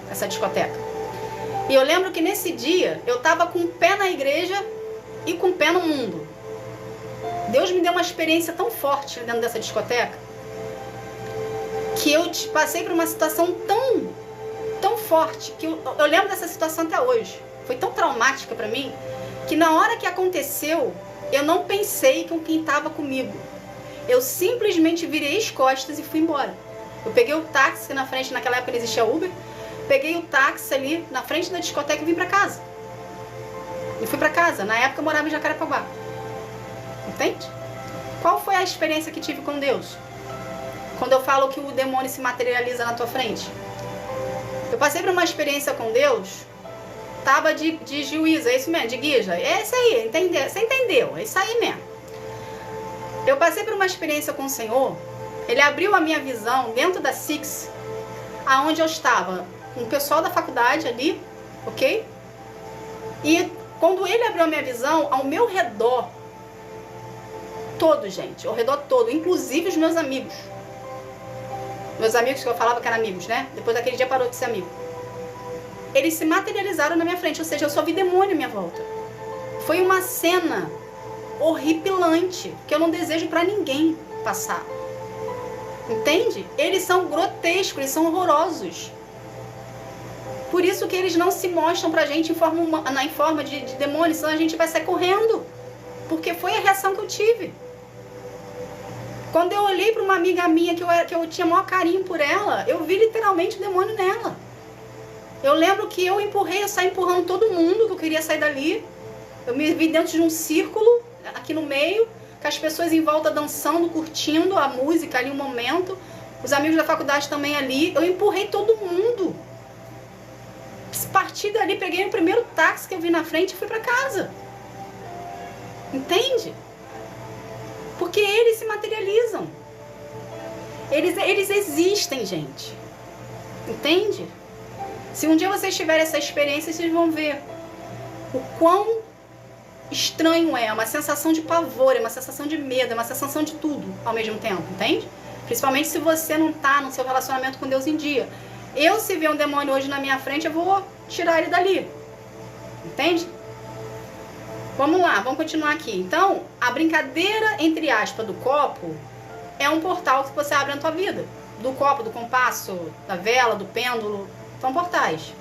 Speaker 1: essa discoteca. E eu lembro que nesse dia, eu estava com um pé na igreja e com um pé no mundo. Deus me deu uma experiência tão forte dentro dessa discoteca, que eu passei por uma situação tão forte, que eu lembro dessa situação até hoje. Foi tão traumática pra mim, que na hora que aconteceu, eu não pensei com quem estava comigo. Eu simplesmente virei as costas e fui embora. Eu peguei o táxi na frente, naquela época não existia Uber, peguei o táxi ali na frente da discoteca e vim pra casa. E fui pra casa. Na época eu morava em Jacarepaguá. Entende? Qual foi a experiência que tive com Deus? Quando eu falo que o demônio se materializa na tua frente. Eu passei por uma experiência com Deus. Tava de juízo, é isso mesmo, de guija. É isso aí, você entendeu, é isso aí mesmo. Eu passei por uma experiência com o Senhor. Ele abriu a minha visão dentro da Six, aonde eu estava com o pessoal da faculdade ali, ok? E quando ele abriu a minha visão, ao meu redor, todo, gente, ao redor todo, inclusive os meus amigos. Meus amigos que eu falava que eram amigos, né? Depois daquele dia parou de ser amigo. Eles se materializaram na minha frente, ou seja, eu só vi demônio à minha volta. Foi uma cena horripilante, que eu não desejo pra ninguém passar. Entende? Eles são grotescos, eles são horrorosos. Por isso que eles não se mostram pra gente em forma de demônio, senão a gente vai sair correndo. Porque foi a reação que eu tive. Quando eu olhei pra uma amiga minha, que eu tinha maior carinho por ela, eu vi literalmente o demônio nela. Eu lembro que eu saí empurrando todo mundo, que eu queria sair dali. Eu me vi dentro de um círculo, aqui no meio, com as pessoas em volta dançando, curtindo a música ali, um momento. Os amigos da faculdade também ali. Eu empurrei todo mundo. A partir dali, peguei o primeiro táxi que eu vi na frente e fui pra casa. Entende? Porque eles se materializam. Eles existem, gente. Entende? Se um dia vocês tiverem essa experiência, vocês vão ver o quão estranho é uma sensação de pavor, é uma sensação de medo, é uma sensação de tudo ao mesmo tempo, entende? Principalmente se você não tá no seu relacionamento com Deus em dia. Eu, se ver um demônio hoje na minha frente, eu vou tirar ele dali. Entende? Vamos lá, vamos continuar aqui. Então, a brincadeira, entre aspas, do copo é um portal que você abre na tua vida. Do copo, do compasso, da vela, do pêndulo. São portais.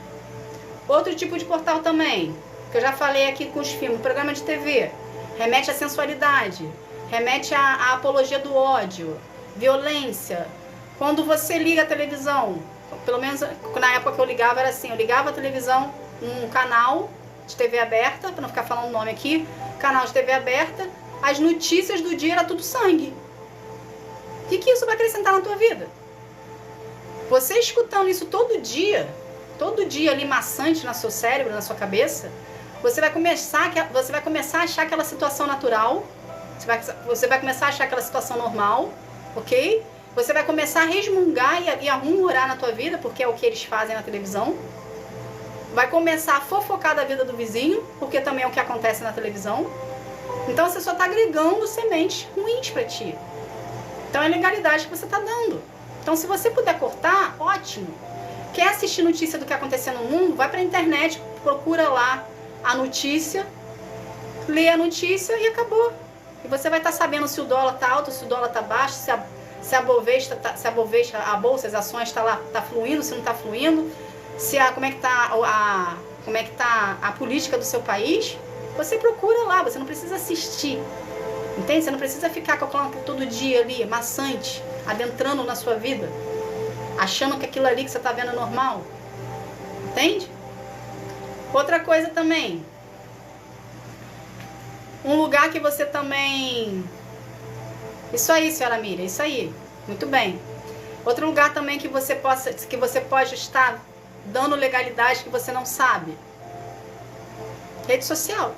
Speaker 1: Outro tipo de portal também, que eu já falei aqui com os filmes, programa de TV, remete à sensualidade, remete à apologia do ódio, violência. Quando você liga a televisão, pelo menos na época que eu ligava era assim, eu ligava a televisão num canal de TV aberta, para não ficar falando o nome aqui, canal de TV aberta, as notícias do dia era tudo sangue. O que isso vai acrescentar na tua vida? Você escutando isso todo dia ali maçante no seu cérebro, na sua cabeça, você vai começar a achar aquela situação natural, você vai começar a achar aquela situação normal, ok? Você vai começar a resmungar e a murmurar na tua vida, porque é o que eles fazem na televisão. Vai começar a fofocar da vida do vizinho, porque também é o que acontece na televisão. Então você só está agregando sementes ruins para ti. Então é legalidade que você está dando. Então se você puder cortar, ótimo. Quer assistir notícia do que aconteceu no mundo? Vai para a internet, procura lá a notícia, lê a notícia e acabou. E você vai estar sabendo se o dólar está alto, se o dólar está baixo, se a Bovespa, a bolsa, as ações tá fluindo, se não está fluindo, como é que tá a política do seu país. Você procura lá, você não precisa assistir. Entende? Você não precisa ficar calculando todo dia ali, maçante, adentrando na sua vida, achando que aquilo ali que você está vendo é normal. Entende? Outra coisa também, um lugar que você também... Isso aí, senhora Miriam, isso aí. Muito bem. Outro lugar também que você pode estar dando legalidade que você não sabe. Rede social.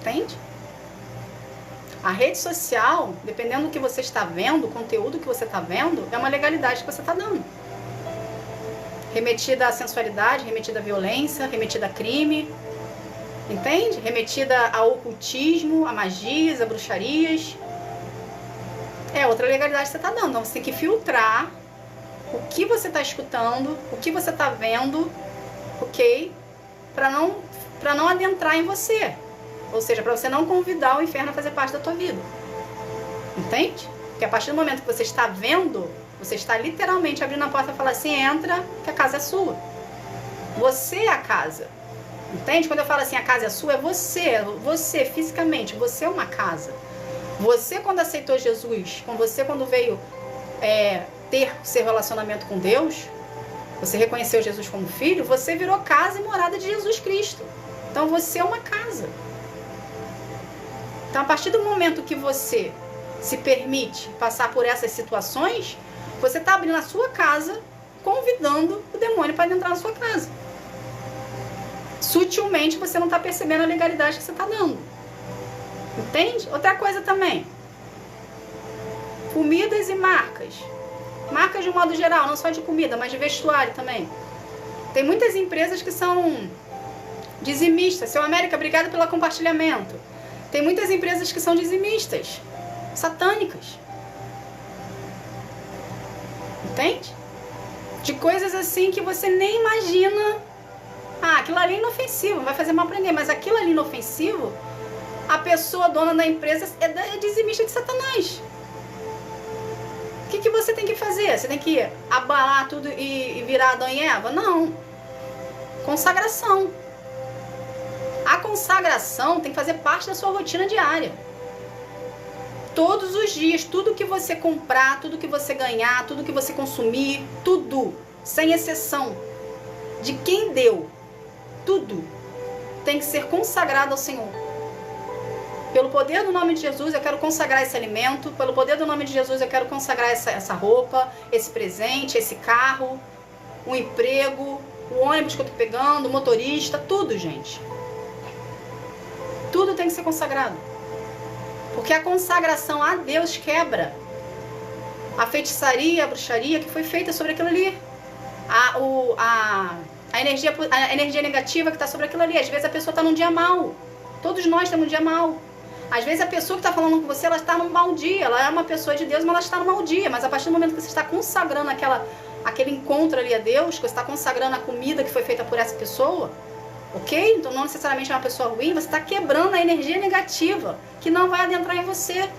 Speaker 1: Entende? A rede social, dependendo do que você está vendo, o conteúdo que você está vendo, é uma legalidade que você está dando. Remetida à sensualidade, remetida à violência, remetida a crime. Entende? Remetida ao ocultismo, a magias, a bruxarias. É outra legalidade que você está dando. Então você tem que filtrar o que você está escutando, o que você está vendo, ok? Para não adentrar em você. Ou seja, para você não convidar o inferno a fazer parte da tua vida. Entende? Porque a partir do momento que você está vendo, você está literalmente abrindo a porta e falar assim, entra, que a casa é sua. Você é a casa. Entende? Quando eu falo assim, a casa é sua, é você fisicamente, você é uma casa. Você quando aceitou Jesus, quando veio ter seu relacionamento com Deus, você reconheceu Jesus como filho, você virou casa e morada de Jesus Cristo. Então você é uma casa. Então a partir do momento que você se permite passar por essas situações, você está abrindo a sua casa, convidando o demônio para entrar na sua casa. Sutilmente você não está percebendo a legalidade que você está dando. Entende? Outra coisa também. Comidas e marcas. Marcas de um modo geral, não só de comida, mas de vestuário também. Tem muitas empresas que são dizimistas. Seu América, obrigado pelo compartilhamento. Tem muitas empresas que são dizimistas, satânicas. Entende? De coisas assim que você nem imagina. Ah, aquilo ali é inofensivo, não vai fazer mal para ninguém, mas aquilo ali inofensivo, a pessoa dona da empresa é dizimista de Satanás. O que você tem que fazer? Você tem que abalar tudo e virar Adão e Eva? Não. Consagração. A consagração tem que fazer parte da sua rotina diária. Todos os dias, tudo que você comprar, tudo que você ganhar, tudo que você consumir, tudo, sem exceção, de quem deu, tudo tem que ser consagrado ao Senhor. Pelo poder do nome de Jesus, eu quero consagrar esse alimento. Pelo poder do nome de Jesus, eu quero consagrar essa roupa, esse presente, esse carro, o emprego, o ônibus que eu tô pegando, o motorista, tudo, gente. tem que ser consagrado. Porque a consagração a Deus quebra a feitiçaria, a bruxaria que foi feita sobre aquilo ali. A energia negativa que está sobre aquilo ali. Às vezes a pessoa está num dia mau. Todos nós estamos num dia mau. Às vezes a pessoa que está falando com você, ela está num mau dia. Ela é uma pessoa de Deus, mas ela está num mau dia. Mas a partir do momento que você está consagrando aquele encontro ali a Deus, que você está consagrando a comida que foi feita por essa pessoa, ok? Então não necessariamente é uma pessoa ruim, você está quebrando a energia negativa que não vai adentrar em você.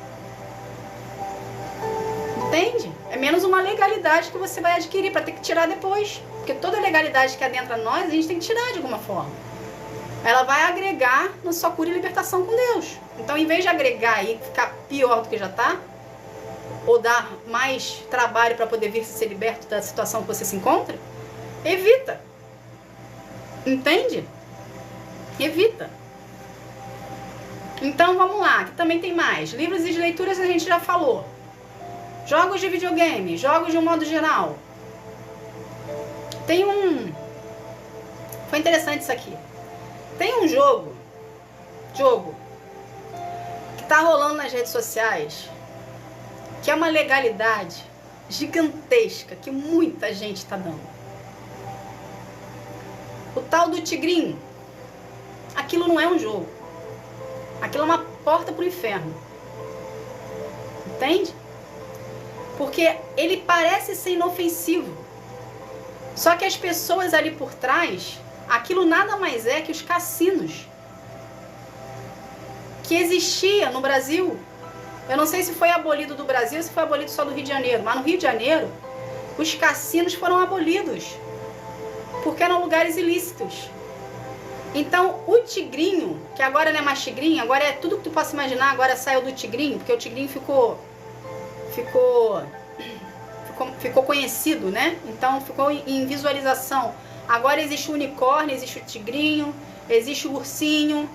Speaker 1: Entende? É menos uma legalidade que você vai adquirir para ter que tirar depois. Porque toda legalidade que adentra nós, a gente tem que tirar de alguma forma. Ela vai agregar na sua cura e libertação com Deus. Então, em vez de agregar e ficar pior do que já está, ou dar mais trabalho para poder vir ser liberto da situação que você se encontra, evita. Entende? Evita. Então, vamos lá. Aqui também tem mais. Livros e leituras a gente já falou. Jogos de videogame, jogos de um modo geral. Tem Foi interessante isso aqui. Tem um jogo que tá rolando nas redes sociais, que é uma legalidade gigantesca que muita gente tá dando. O tal do tigrinho. Aquilo não é um jogo. Aquilo é uma porta pro inferno. Entende? Porque ele parece ser inofensivo. Só que as pessoas ali por trás, aquilo nada mais é que os cassinos que existia no Brasil. Eu não sei se foi abolido do Brasil, se foi abolido só do Rio de Janeiro. Mas no Rio de Janeiro, os cassinos foram abolidos. Porque eram lugares ilícitos. Então, o tigrinho, que agora não é mais tigrinho, agora é tudo que tu possa imaginar, agora saiu do tigrinho, porque o tigrinho ficou conhecido, né? Então ficou em visualização. Agora existe o unicórnio, existe o tigrinho, existe o ursinho.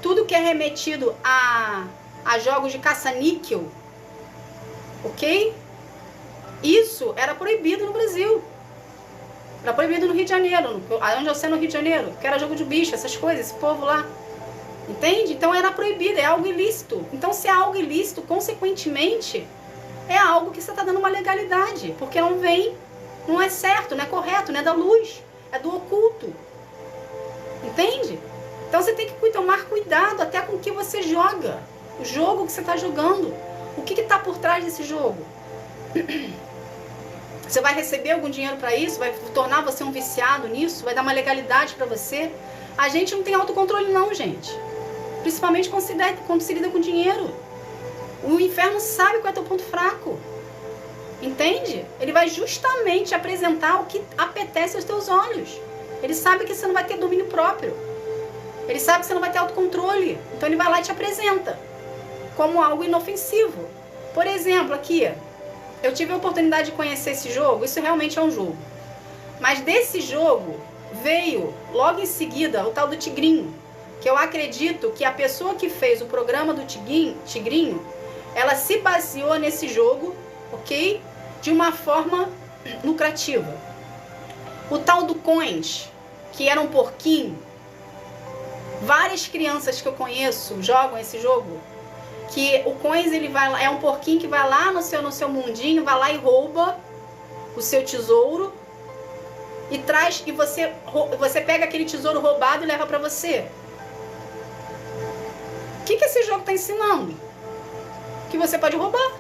Speaker 1: Tudo que é remetido a jogos de caça-níquel, ok? Isso era proibido no Brasil. Era proibido no Rio de Janeiro, onde eu sei no Rio de Janeiro, que era jogo de bicho, essas coisas, esse povo lá. Entende? Então era proibido, é algo ilícito. Então se é algo ilícito, consequentemente, é algo que você está dando uma legalidade. Porque não é certo, não é correto, não é da luz, é do oculto. Entende? Então você tem que tomar cuidado até com o que você joga. O jogo que você está jogando. O que está por trás desse jogo? Você vai receber algum dinheiro para isso? Vai tornar você um viciado nisso? Vai dar uma legalidade para você? A gente não tem autocontrole não, gente. Principalmente quando se lida com dinheiro. O inferno sabe qual é teu ponto fraco. Entende? Ele vai justamente apresentar o que apetece aos teus olhos. Ele sabe que você não vai ter domínio próprio. Ele sabe que você não vai ter autocontrole. Então ele vai lá e te apresenta como algo inofensivo. Por exemplo, aqui, eu tive a oportunidade de conhecer esse jogo. Isso realmente é um jogo. Mas desse jogo veio logo em seguida o tal do tigrinho. Que eu acredito que a pessoa que fez o programa do tigrinho, ela se baseou nesse jogo, ok? De uma forma lucrativa. O tal do Coins, que era um porquinho. Várias crianças que eu conheço jogam esse jogo. Que o Coins, ele vai lá, é um porquinho que vai lá no seu mundinho, vai lá e rouba o seu tesouro. E traz, e você pega aquele tesouro roubado e leva pra você. O que esse jogo está ensinando? Que você pode roubar.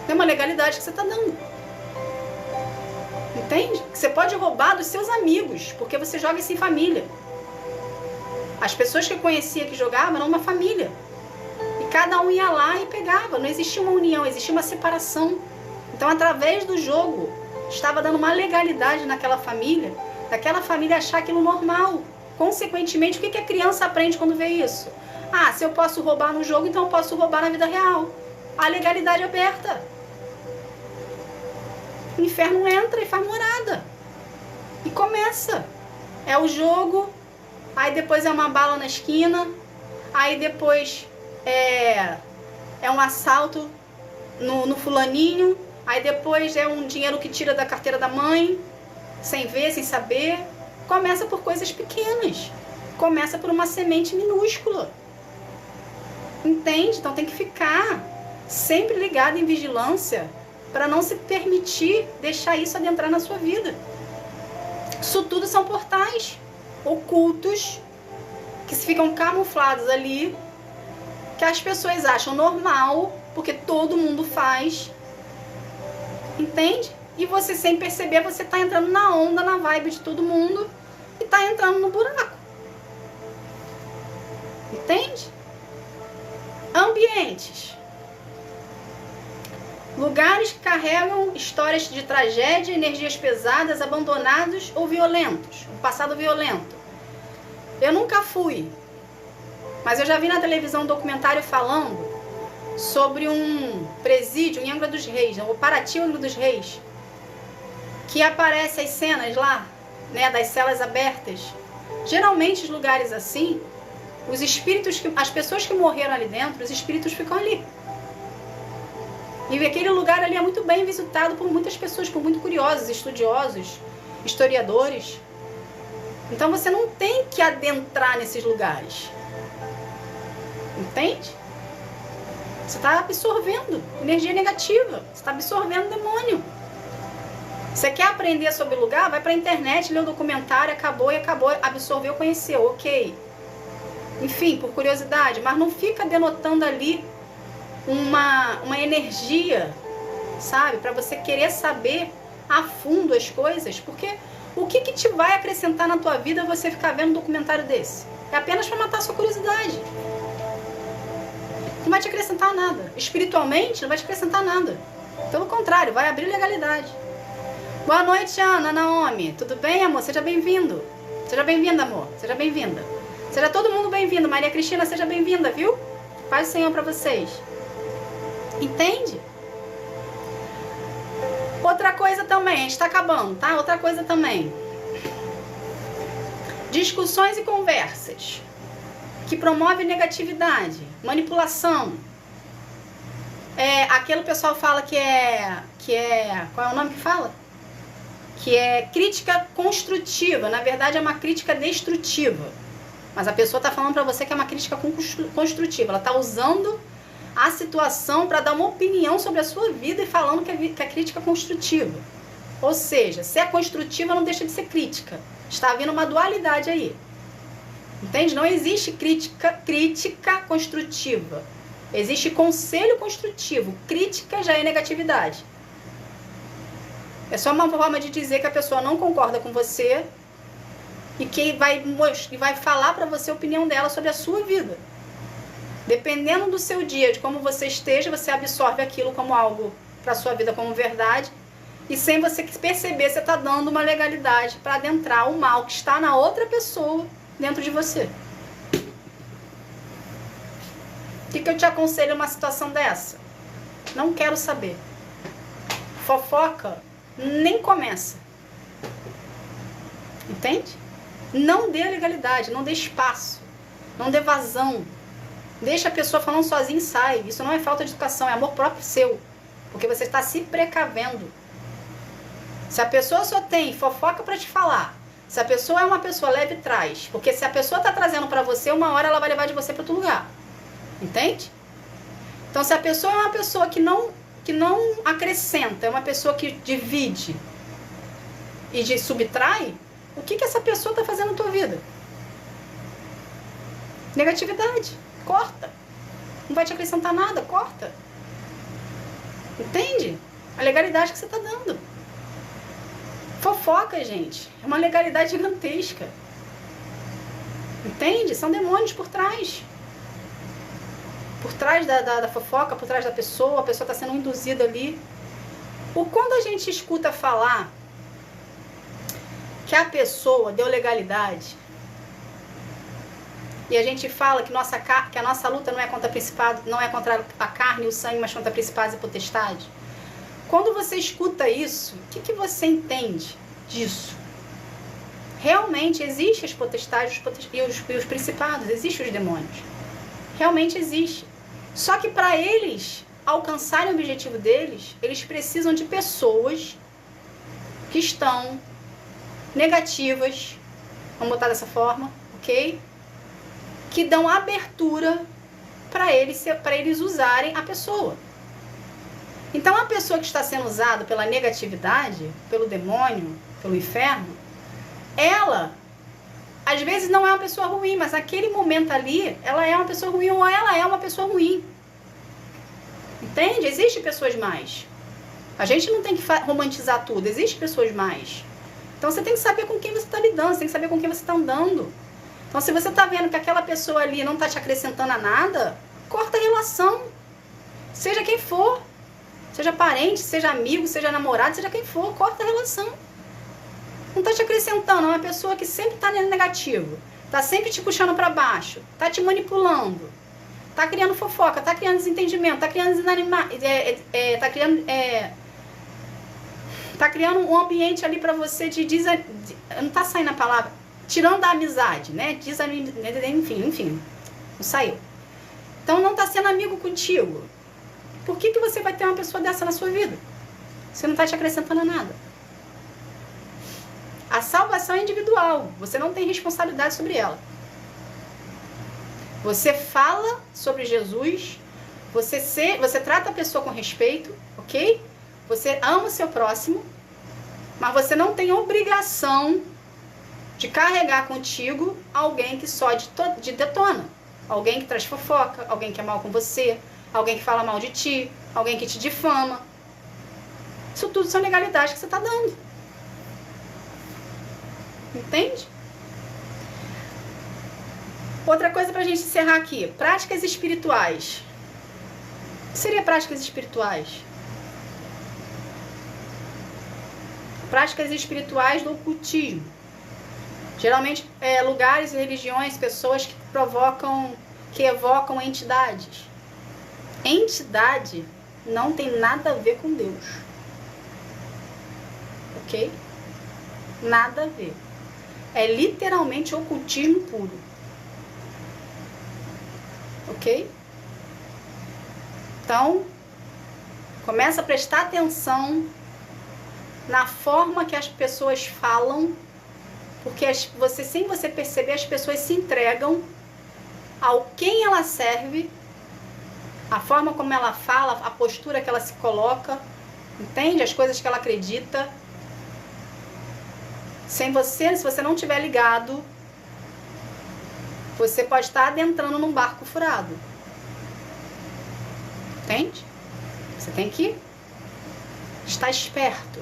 Speaker 1: É uma legalidade que você está dando. Entende? Que você pode roubar dos seus amigos, porque você joga isso em família. As pessoas que eu conhecia que jogavam eram uma família. E cada um ia lá e pegava. Não existia uma união, existia uma separação. Então, através do jogo, estava dando uma legalidade naquela família, daquela família achar aquilo normal. Consequentemente, o que a criança aprende quando vê isso? Ah, se eu posso roubar no jogo, então eu posso roubar na vida real. A legalidade é aberta. O inferno entra e faz morada. E começa. É o jogo, aí depois é uma bala na esquina, aí depois é um assalto no fulaninho, aí depois é um dinheiro que tira da carteira da mãe, sem ver, sem saber. Começa por coisas pequenas. começa por uma semente minúscula. Entende? Então tem que ficar sempre ligado em vigilância para não se permitir deixar isso adentrar na sua vida. Isso tudo são portais ocultos que ficam camuflados ali, que as pessoas acham normal, porque todo mundo faz. Entende? E você, sem perceber, você está entrando na onda, na vibe de todo mundo e está entrando no buraco. Entende? Ambientes. Lugares que carregam histórias de tragédia, energias pesadas, abandonados ou violentos. Um passado violento. Eu nunca fui, mas eu já vi na televisão um documentário falando sobre um presídio em Angra dos Reis, o Paraty Angra dos Reis, que aparece as cenas lá, né, das celas abertas. Geralmente, os lugares assim, os espíritos, as pessoas que morreram ali dentro, os espíritos ficam ali. E aquele lugar ali é muito bem visitado por muitas pessoas, por muito curiosos, estudiosos, historiadores. Então você não tem que adentrar nesses lugares. Entende? Você está absorvendo energia negativa. Você está absorvendo demônio. Você quer aprender sobre o lugar? Vai para a internet, lê o documentário, acabou, absorveu, conheceu, ok. Enfim, por curiosidade, mas não fica denotando ali uma energia, sabe? Para você querer saber a fundo as coisas, porque o que te vai acrescentar na tua vida você ficar vendo um documentário desse? É apenas para matar a sua curiosidade. Não vai te acrescentar nada. Espiritualmente, não vai te acrescentar nada. Pelo contrário, vai abrir legalidade. Boa noite, Ana, Naomi. Tudo bem, amor? Seja bem-vindo. Seja bem-vinda, amor. Seja bem-vinda. Seja todo mundo bem-vindo. Maria Cristina, seja bem-vinda, viu? Paz do Senhor para vocês. Entende? Outra coisa também, a gente está acabando, tá? Outra coisa também. Discussões e conversas que promovem negatividade, manipulação. Aquele pessoal fala que é... Qual é o nome que fala? Que é crítica construtiva. Na verdade é uma crítica destrutiva. Mas a pessoa está falando para você que é uma crítica construtiva. Ela está usando a situação para dar uma opinião sobre a sua vida e falando que é crítica construtiva. Ou seja, se é construtiva, não deixa de ser crítica. Está havendo uma dualidade aí. Entende? Não existe crítica construtiva. Existe conselho construtivo. Crítica já é negatividade. É só uma forma de dizer que a pessoa não concorda com você e que vai falar para você a opinião dela sobre a sua vida. Dependendo do seu dia, de como você esteja, você absorve aquilo como algo para a sua vida como verdade. E sem você perceber, você está dando uma legalidade para adentrar o mal que está na outra pessoa dentro de você. O que eu te aconselho numa situação dessa? Não quero saber. Fofoca nem começa. Entende? Não dê legalidade, não dê espaço, não dê vazão. Deixa a pessoa falando sozinha e sai. Isso não é falta de educação, é amor próprio seu. Porque você está se precavendo. Se a pessoa só tem fofoca para te falar, se a pessoa é uma pessoa leve, traz. Porque se a pessoa está trazendo para você, uma hora ela vai levar de você para outro lugar. Entende? Então, se a pessoa é uma pessoa que não acrescenta, é uma pessoa que divide e subtrai, o que essa pessoa está fazendo na tua vida? Negatividade. Corta. Não vai te acrescentar nada, corta. Entende? A legalidade que você está dando. Fofoca, gente, é uma legalidade gigantesca. Entende? São demônios por trás. Por trás da fofoca, por trás da pessoa, a pessoa está sendo induzida ali. Quando a gente escuta falar que a pessoa deu legalidade, e a gente fala que a nossa luta não é contra principados, não é contra a carne e o sangue, mas contra principados e potestades. Quando você escuta isso, o que você entende disso? Realmente existem as potestades e os principados, existem os demônios. Realmente existe. Só que para eles alcançarem o objetivo deles, eles precisam de pessoas que estão negativas, vamos botar dessa forma, ok? que dão abertura para eles usarem a pessoa. Então, a pessoa que está sendo usada pela negatividade, pelo demônio, pelo inferno, ela, às vezes, não é uma pessoa ruim, mas naquele momento ali, ela é uma pessoa ruim ou ela é uma pessoa ruim. Entende? Existem pessoas más. A gente não tem que romantizar tudo. Existem pessoas más. Então, você tem que saber com quem você está lidando, você tem que saber com quem você está andando. Então, se você está vendo que aquela pessoa ali não está te acrescentando a nada, corta a relação. Seja quem for. Seja parente, seja amigo, seja namorado, seja quem for, corta a relação. Não está te acrescentando, é uma pessoa que sempre está negativo. Está sempre te puxando para baixo. Está te manipulando. Está criando fofoca, está criando desentendimento, está criando tá criando um ambiente ali para você não está saindo a palavra, tirando da amizade, né? Enfim, não saiu. Então não está sendo amigo contigo. Por que você vai ter uma pessoa dessa na sua vida? Você não está te acrescentando nada. A salvação é individual, você não tem responsabilidade sobre ela. Você fala sobre Jesus, você trata a pessoa com respeito, ok? Você ama o seu próximo, mas você não tem obrigação de carregar contigo alguém que só de detona. Alguém que traz fofoca, alguém que é mal com você, alguém que fala mal de ti, alguém que te difama. Isso tudo são legalidades que você está dando. Entende? Outra coisa pra gente encerrar aqui. Práticas espirituais. O que seria práticas espirituais? Práticas espirituais do ocultismo. Geralmente, lugares, religiões, pessoas que evocam entidades. Entidade não tem nada a ver com Deus. Ok? Nada a ver. É literalmente ocultismo puro. Ok? Então, começa a prestar atenção na forma que as pessoas falam, porque sem você perceber, as pessoas se entregam ao quem ela serve, a forma como ela fala, a postura que ela se coloca, entende? As coisas que ela acredita. Se você não estiver ligado, você pode estar adentrando num barco furado. Entende? Você tem que estar esperto.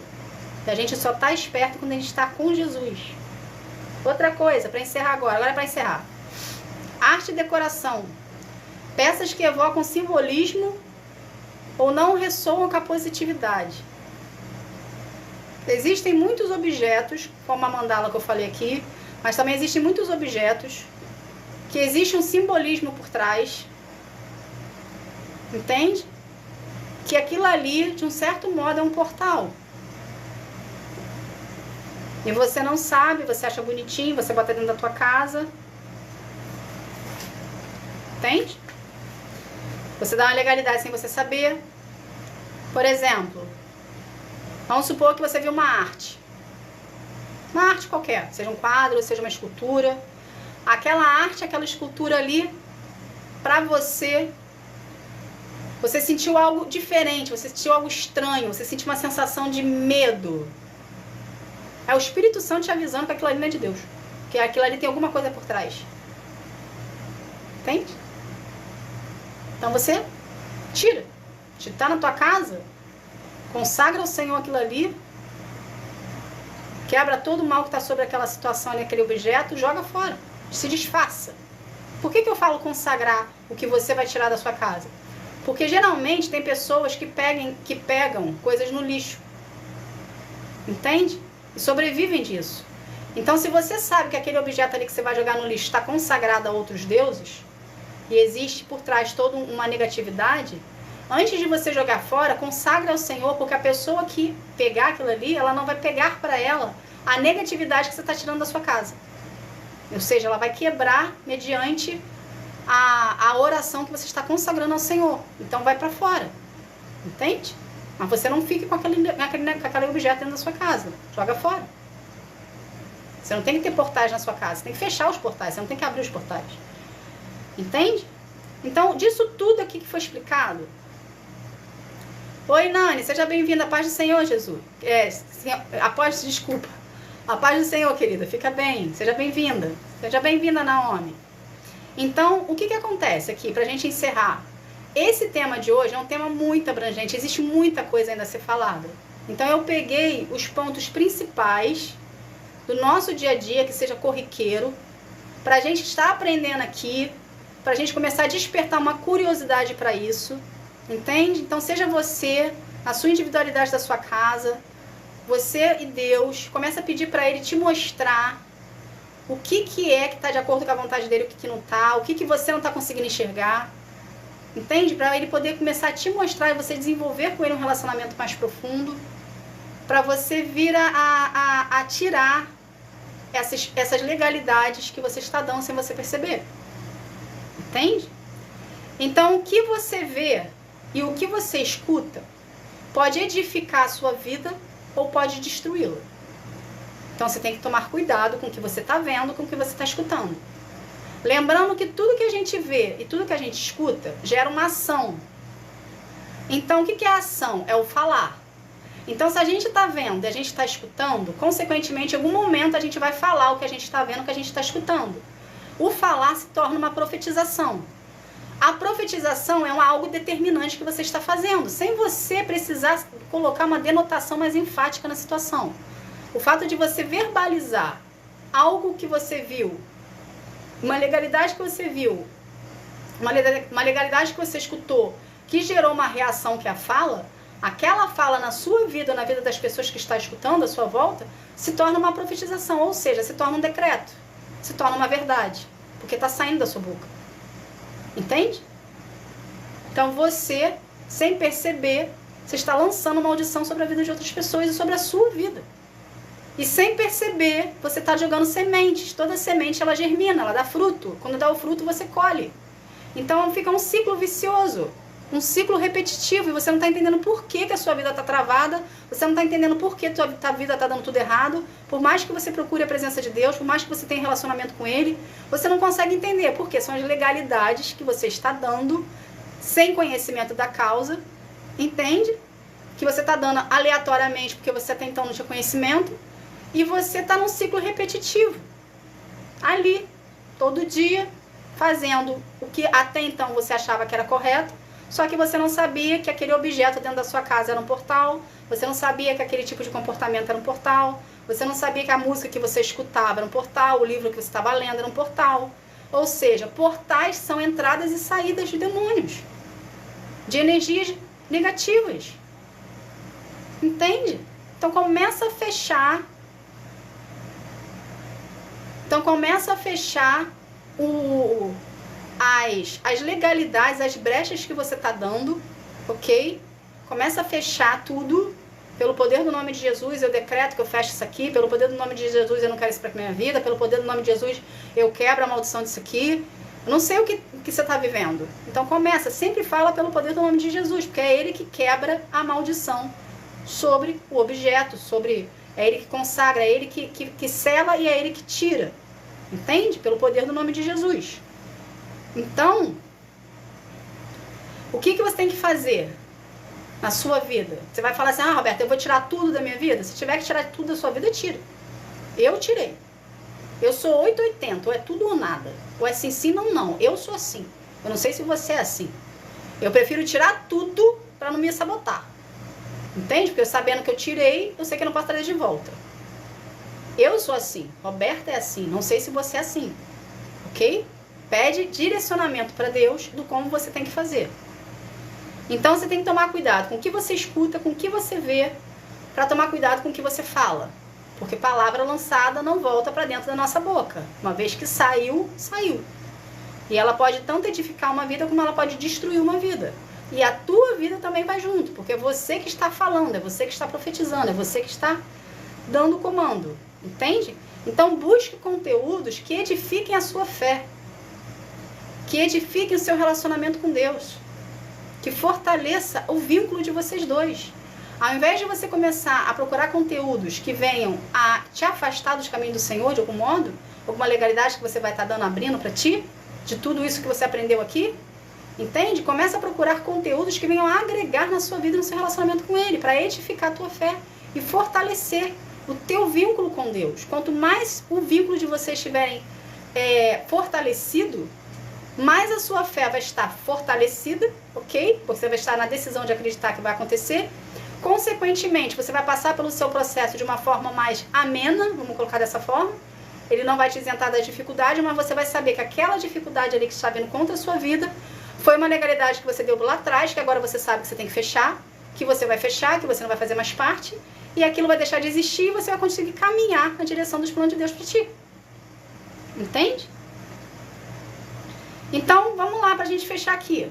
Speaker 1: E a gente só está esperto quando a gente está com Jesus. Outra coisa, para encerrar agora é para encerrar. Arte e decoração. Peças que evocam simbolismo ou não ressoam com a positividade. Existem muitos objetos, como a mandala que eu falei aqui, mas também existem muitos objetos que existe um simbolismo por trás, entende? Que aquilo ali, de um certo modo, é um portal. E você não sabe, você acha bonitinho, você bota dentro da tua casa. Entende? Você dá uma legalidade sem você saber. Por exemplo, vamos supor que você viu uma arte. Uma arte qualquer, seja um quadro, seja uma escultura. Aquela arte, aquela escultura ali, pra você sentiu algo diferente, você sentiu algo estranho, você sentiu uma sensação de medo. É o Espírito Santo te avisando que aquilo ali não é de Deus. Que aquilo ali tem alguma coisa por trás. Entende? Então você tira. Se tá na tua casa, consagra ao Senhor aquilo ali, quebra todo o mal que está sobre aquela situação ali, aquele objeto, joga fora. Se desfaça. Por que eu falo consagrar o que você vai tirar da sua casa? Porque geralmente tem pessoas que pegam coisas no lixo. Entende? E sobrevivem disso. Então, se você sabe que aquele objeto ali que você vai jogar no lixo está consagrado a outros deuses, e existe por trás toda uma negatividade, antes de você jogar fora, consagra ao Senhor, porque a pessoa que pegar aquilo ali, ela não vai pegar para ela a negatividade que você está tirando da sua casa. Ou seja, ela vai quebrar mediante a oração que você está consagrando ao Senhor. Então vai para fora. Entende? Mas você não fique com aquele objeto dentro da sua casa. Joga fora. Você não tem que ter portais na sua casa. Você tem que fechar os portais. Você não tem que abrir os portais. Entende? Então, disso tudo aqui que foi explicado. Oi, Nani, seja bem-vinda. A paz do Senhor, Jesus. Desculpa. A paz do Senhor, querida. Fica bem. Seja bem-vinda. Seja bem-vinda, Naomi. Então, o que acontece aqui, pra gente encerrar? Esse tema de hoje é um tema muito abrangente. Existe muita coisa ainda a ser falada. Então, eu peguei os pontos principais do nosso dia a dia, que seja corriqueiro, pra gente estar aprendendo aqui, pra gente começar a despertar uma curiosidade para isso. Entende? Então, seja você, a sua individualidade da sua casa, você e Deus, começa a pedir para Ele te mostrar o que é que está de acordo com a vontade dele, o que não está, o que você não está conseguindo enxergar. Entende? Para Ele poder começar a te mostrar e você desenvolver com Ele um relacionamento mais profundo, para você vir a tirar essas legalidades que você está dando sem você perceber. Entende? Então, o que você vê e o que você escuta pode edificar a sua vida ou pode destruí-la. Então você tem que tomar cuidado com o que você está vendo, com o que você está escutando. Lembrando que tudo que a gente vê e tudo que a gente escuta gera uma ação. Então o que é a ação? É o falar. Então se a gente está vendo e a gente está escutando, consequentemente em algum momento a gente vai falar o que a gente está vendo, o que a gente está escutando. O falar se torna uma profetização. A profetização é algo determinante que você está fazendo, sem você precisar colocar uma denotação mais enfática na situação. O fato de você verbalizar algo que você viu, uma legalidade que você viu, uma legalidade que você escutou, que gerou uma reação que é a fala, aquela fala na sua vida, na vida das pessoas que estão escutando à sua volta, se torna uma profetização, ou seja, se torna um decreto, se torna uma verdade, porque está saindo da sua boca. Entende? Então você, sem perceber, você está lançando maldição sobre a vida de outras pessoas e sobre a sua vida. E sem perceber, você está jogando sementes. Toda semente, ela germina, ela dá fruto. Quando dá o fruto, você colhe. Então fica um ciclo vicioso, um ciclo repetitivo. E você não está entendendo por que a sua vida está travada. Você não está entendendo por que a sua vida está dando tudo errado. Por mais que você procure a presença de Deus, por mais que você tenha relacionamento com Ele, você não consegue entender. Porque são as legalidades que você está dando sem conhecimento da causa. Entende? Que você está dando aleatoriamente porque você até então não tinha conhecimento. E você está num ciclo repetitivo. Ali, todo dia, fazendo o que até então você achava que era correto. Só que você não sabia que aquele objeto dentro da sua casa era um portal. Você não sabia que aquele tipo de comportamento era um portal. Você não sabia que a música que você escutava era um portal. O livro que você estava lendo era um portal. Ou seja, portais são entradas e saídas de demônios. De energias negativas. Entende? Então começa a fechar. As legalidades, as brechas que você está dando, ok? Começa a fechar tudo. Pelo poder do nome de Jesus, eu decreto que eu fecho isso aqui. Pelo poder do nome de Jesus, eu não quero isso para minha vida. Pelo poder do nome de Jesus, eu quebro a maldição disso aqui. Eu não sei o que você está vivendo. Então começa, sempre fala pelo poder do nome de Jesus, porque é Ele que quebra a maldição sobre o objeto, é Ele que consagra, é Ele que sela e é Ele que tira. Entende? Pelo poder do nome de Jesus. Então, o que você tem que fazer na sua vida? Você vai falar assim, Roberta, eu vou tirar tudo da minha vida? Se tiver que tirar tudo da sua vida, tira. Eu tirei. Eu sou 880, ou é tudo ou nada. Ou é sim, não. Eu sou assim. Eu não sei se você é assim. Eu prefiro tirar tudo para não me sabotar. Entende? Porque eu sabendo que eu tirei, eu sei que eu não posso trazer de volta. Eu sou assim. Roberta é assim. Não sei se você é assim. Ok? Pede direcionamento para Deus do como você tem que fazer. Então você tem que tomar cuidado com o que você escuta, com o que você vê, para tomar cuidado com o que você fala. Porque palavra lançada não volta para dentro da nossa boca. Uma vez que saiu, saiu. E ela pode tanto edificar uma vida como ela pode destruir uma vida. E a tua vida também vai junto, porque é você que está falando, é você que está profetizando, é você que está dando o comando. Entende? Então busque conteúdos que edifiquem a sua fé, que edifiquem o seu relacionamento com Deus, que fortaleça o vínculo de vocês dois. Ao invés de você começar a procurar conteúdos que venham a te afastar dos caminhos do Senhor de algum modo, alguma legalidade que você vai estar dando, abrindo para ti, de tudo isso que você aprendeu aqui? Entende? Começa a procurar conteúdos que venham agregar na sua vida, no seu relacionamento com Ele, para edificar a tua fé e fortalecer o teu vínculo com Deus. Quanto mais o vínculo de vocês estiverem fortalecido, mais a sua fé vai estar fortalecida, ok? Você vai estar na decisão de acreditar que vai acontecer. Consequentemente, você vai passar pelo seu processo de uma forma mais amena, vamos colocar dessa forma. Ele não vai te isentar das dificuldades, mas você vai saber que aquela dificuldade ali que está vindo contra a sua vida foi uma legalidade que você deu lá atrás, que agora você sabe que você tem que fechar, que você vai fechar, que você não vai fazer mais parte, e aquilo vai deixar de existir e você vai conseguir caminhar na direção dos planos de Deus para ti. Entende? Então, vamos lá para a gente fechar aqui.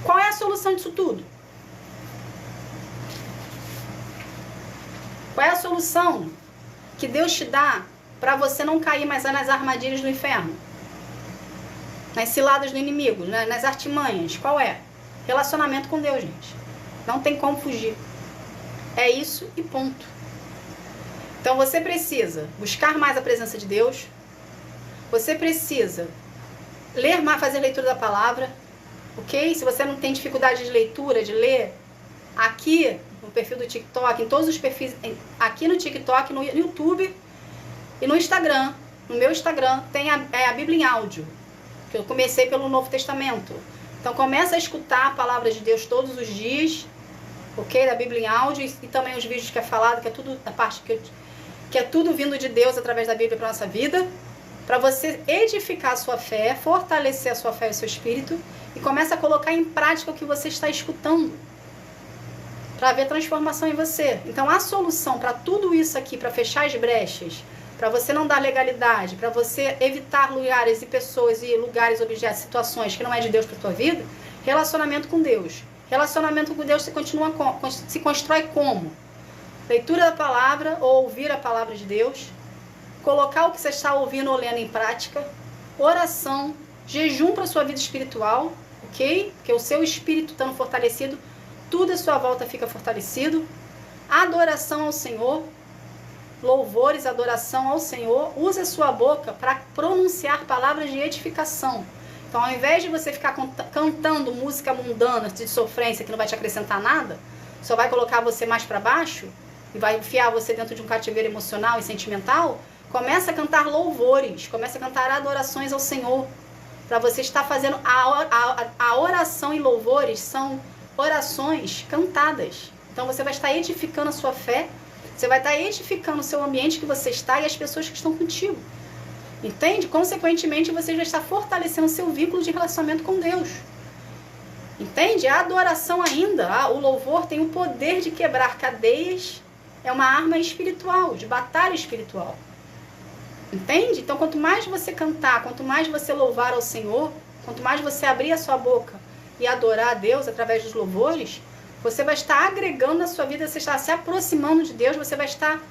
Speaker 1: Qual é a solução disso tudo? Qual é a solução que Deus te dá para você não cair mais nas armadilhas do inferno? Nas ciladas do inimigo, nas artimanhas? Qual é? Relacionamento com Deus, gente. Não tem como fugir. É isso e ponto. Então você precisa buscar mais a presença de Deus. Você precisa ler mais, fazer leitura da palavra, ok? Se você não tem dificuldade de leitura, de ler, aqui no perfil do TikTok, em todos os perfis, aqui no TikTok, no YouTube e no Instagram, no meu Instagram, tem a Bíblia em áudio, que eu comecei pelo Novo Testamento. Então começa a escutar a palavra de Deus todos os dias, ok? Da Bíblia em áudio e também os vídeos que é falado, que é tudo a parte que é tudo vindo de Deus através da Bíblia para nossa vida. Para você edificar a sua fé, fortalecer a sua fé e o seu espírito e começa a colocar em prática o que você está escutando para haver transformação em você. Então a solução para tudo isso aqui, para fechar as brechas, para você não dar legalidade, para você evitar lugares e pessoas e lugares, objetos, situações que não é de Deus para a tua vida, relacionamento com Deus. Relacionamento com Deus se constrói como? Leitura da palavra ou ouvir a palavra de Deus, colocar o que você está ouvindo ou lendo em prática, oração, jejum para a sua vida espiritual, ok? Porque o seu espírito estando fortalecido, tudo à sua volta fica fortalecido. Adoração ao Senhor, louvores, adoração ao Senhor. Use a sua boca para pronunciar palavras de edificação. Então, ao invés de você ficar cantando música mundana, de sofrência, que não vai te acrescentar nada, só vai colocar você mais para baixo e vai enfiar você dentro de um cativeiro emocional e sentimental, começa a cantar louvores, começa a cantar adorações ao Senhor. Para você estar fazendo a oração e louvores são orações cantadas. Então você vai estar edificando a sua fé, você vai estar edificando o seu ambiente que você está e as pessoas que estão contigo. Entende? Consequentemente, você já está fortalecendo o seu vínculo de relacionamento com Deus. Entende? A adoração ainda, o louvor tem o poder de quebrar cadeias, é uma arma espiritual, de batalha espiritual. Entende? Então, quanto mais você cantar, quanto mais você louvar ao Senhor, quanto mais você abrir a sua boca e adorar a Deus através dos louvores, você vai estar agregando na sua vida, você está se aproximando de Deus, você vai estar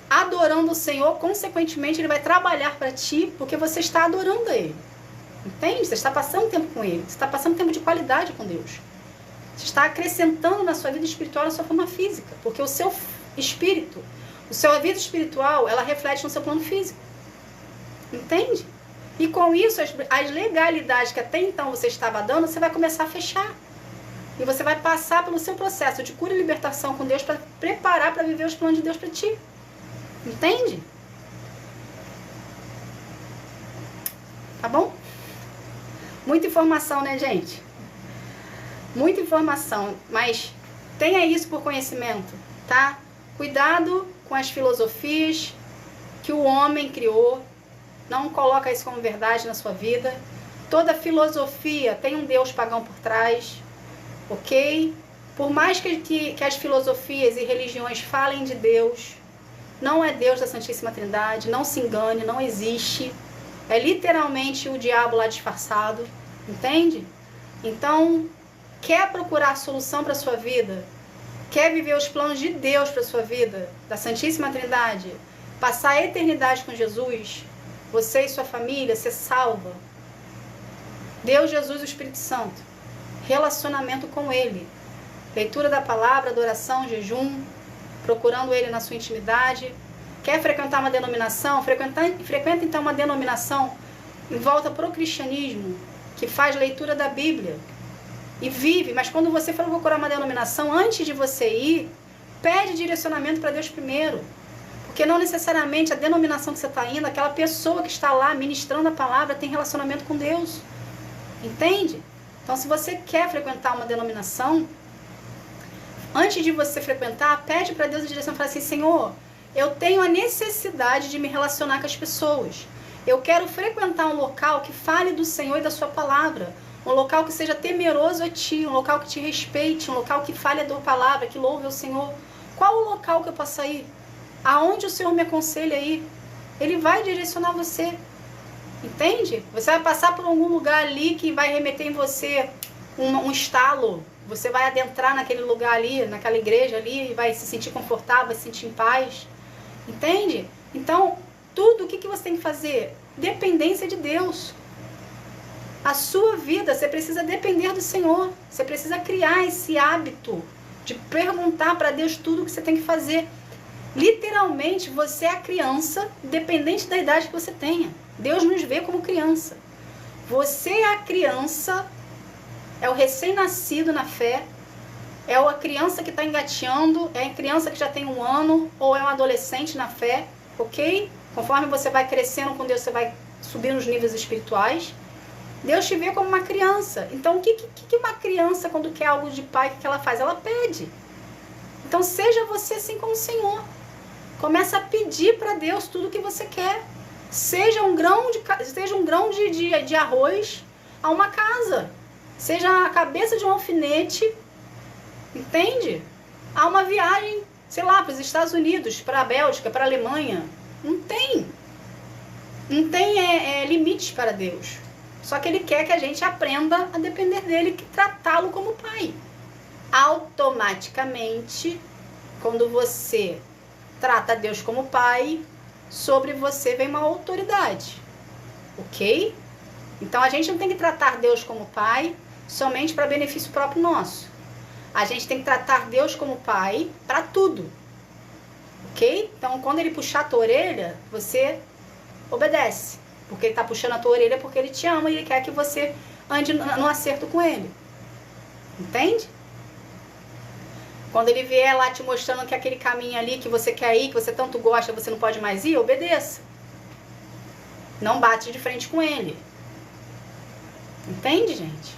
Speaker 1: adorando o Senhor, consequentemente Ele vai trabalhar para ti, porque você está adorando a Ele. Entende? Você está passando tempo com Ele, você está passando tempo de qualidade com Deus. Você está acrescentando na sua vida espiritual, na sua forma física, porque o seu espírito, a sua vida espiritual, ela reflete no seu plano físico. Entende? E com isso, as legalidades que até então você estava dando, você vai começar a fechar. E você vai passar pelo seu processo de cura e libertação com Deus para preparar para viver os planos de Deus para ti. Entende? Tá bom? Muita informação, né, gente? Muita informação, mas tenha isso por conhecimento, tá? Cuidado com as filosofias que o homem criou. Não coloca isso como verdade na sua vida. Toda filosofia tem um Deus pagão por trás, ok? Por mais que as filosofias e religiões falem de Deus, não é Deus da Santíssima Trindade, não se engane, não existe. É literalmente o diabo lá disfarçado, entende? Então, quer procurar solução para a sua vida? Quer viver os planos de Deus para a sua vida, da Santíssima Trindade? Passar a eternidade com Jesus? Você e sua família ser salva? Deus, Jesus e o Espírito Santo. Relacionamento com Ele. Leitura da palavra, adoração, jejum, procurando Ele na sua intimidade. Quer frequentar uma denominação? Frequenta então uma denominação e volta pro cristianismo, que faz leitura da Bíblia e vive, mas quando você for procurar uma denominação, antes de você ir, pede direcionamento para Deus primeiro. Porque não necessariamente a denominação que você está indo, aquela pessoa que está lá ministrando a palavra tem relacionamento com Deus. Entende? Então, se você quer frequentar uma denominação, antes de você frequentar, pede para Deus a direção e fala assim: Senhor, eu tenho a necessidade de me relacionar com as pessoas. Eu quero frequentar um local que fale do Senhor e da sua palavra. Um local que seja temeroso a Ti, um local que te respeite, um local que fale a tua palavra, que louve ao Senhor. Qual o local que eu possa ir? Aonde o Senhor me aconselha a ir? Ele vai direcionar você. Entende? Você vai passar por algum lugar ali que vai remeter em você um estalo. Você vai adentrar naquele lugar ali, naquela igreja ali, e vai se sentir confortável, vai se sentir em paz. Entende? Então, tudo o que você tem que fazer? Dependência de Deus. A sua vida, você precisa depender do Senhor. Você precisa criar esse hábito de perguntar para Deus tudo o que você tem que fazer. Literalmente, você é a criança, independente da idade que você tenha. Deus nos vê como criança. Você é a criança, é o recém-nascido na fé, é a criança que está engateando, é a criança que já tem 1 ano, ou é um adolescente na fé, ok? Conforme você vai crescendo com Deus, você vai subir nos níveis espirituais. Deus te vê como uma criança. Então, o que uma criança, quando quer algo de pai, o que ela faz? Ela pede. Então, seja você assim como o Senhor. Começa a pedir para Deus tudo o que você quer. Seja um grão de arroz a uma casa. Seja a cabeça de um alfinete, entende? A uma viagem, sei lá, para os Estados Unidos, para a Bélgica, para a Alemanha. Não tem limites para Deus. Só que Ele quer que a gente aprenda a depender dEle e tratá-lo como Pai. Automaticamente, quando você trata Deus como Pai, sobre você vem uma autoridade. Ok? Então a gente não tem que tratar Deus como Pai somente para benefício próprio nosso. A gente tem que tratar Deus como Pai para tudo. Ok? Então quando Ele puxar a tua orelha, você obedece. Porque Ele está puxando a tua orelha porque Ele te ama e Ele quer que você ande no acerto com Ele. Entende? Quando Ele vier lá te mostrando que aquele caminho ali que você quer ir, que você tanto gosta, você não pode mais ir, obedeça. Não bate de frente com Ele. Entende, gente?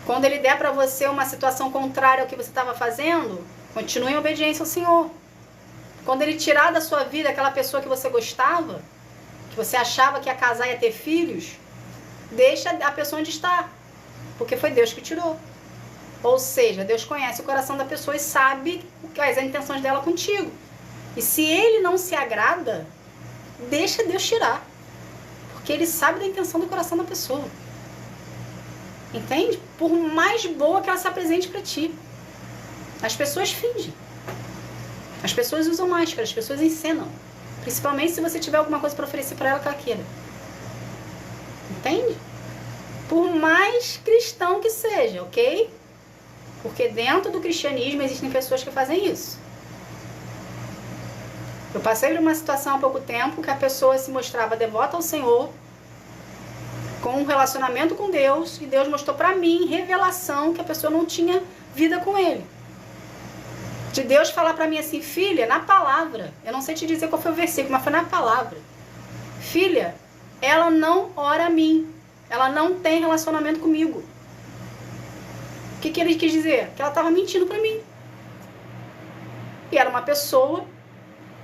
Speaker 1: Quando Ele der para você uma situação contrária ao que você estava fazendo, continue em obediência ao Senhor. Quando Ele tirar da sua vida aquela pessoa que você gostava, que você achava que ia casar e ia ter filhos, deixa a pessoa onde está. Porque foi Deus que tirou. Ou seja, Deus conhece o coração da pessoa e sabe quais as intenções dela contigo. E se Ele não se agrada, deixa Deus tirar. Porque Ele sabe da intenção do coração da pessoa. Entende? Por mais boa que ela se apresente para ti. As pessoas fingem. As pessoas usam máscara, as pessoas encenam. Principalmente se você tiver alguma coisa para oferecer para ela que ela queira. Entende? Por mais cristão que seja, ok? Porque dentro do cristianismo existem pessoas que fazem isso. Eu passei por uma situação há pouco tempo que a pessoa se mostrava devota ao Senhor, com um relacionamento com Deus, e Deus mostrou para mim, revelação, que a pessoa não tinha vida com Ele. De Deus falar para mim assim: filha, na palavra, eu não sei te dizer qual foi o versículo, mas foi na palavra. Filha, ela não ora a mim, ela não tem relacionamento comigo. O que ele quis dizer? Que ela estava mentindo para mim. E era uma pessoa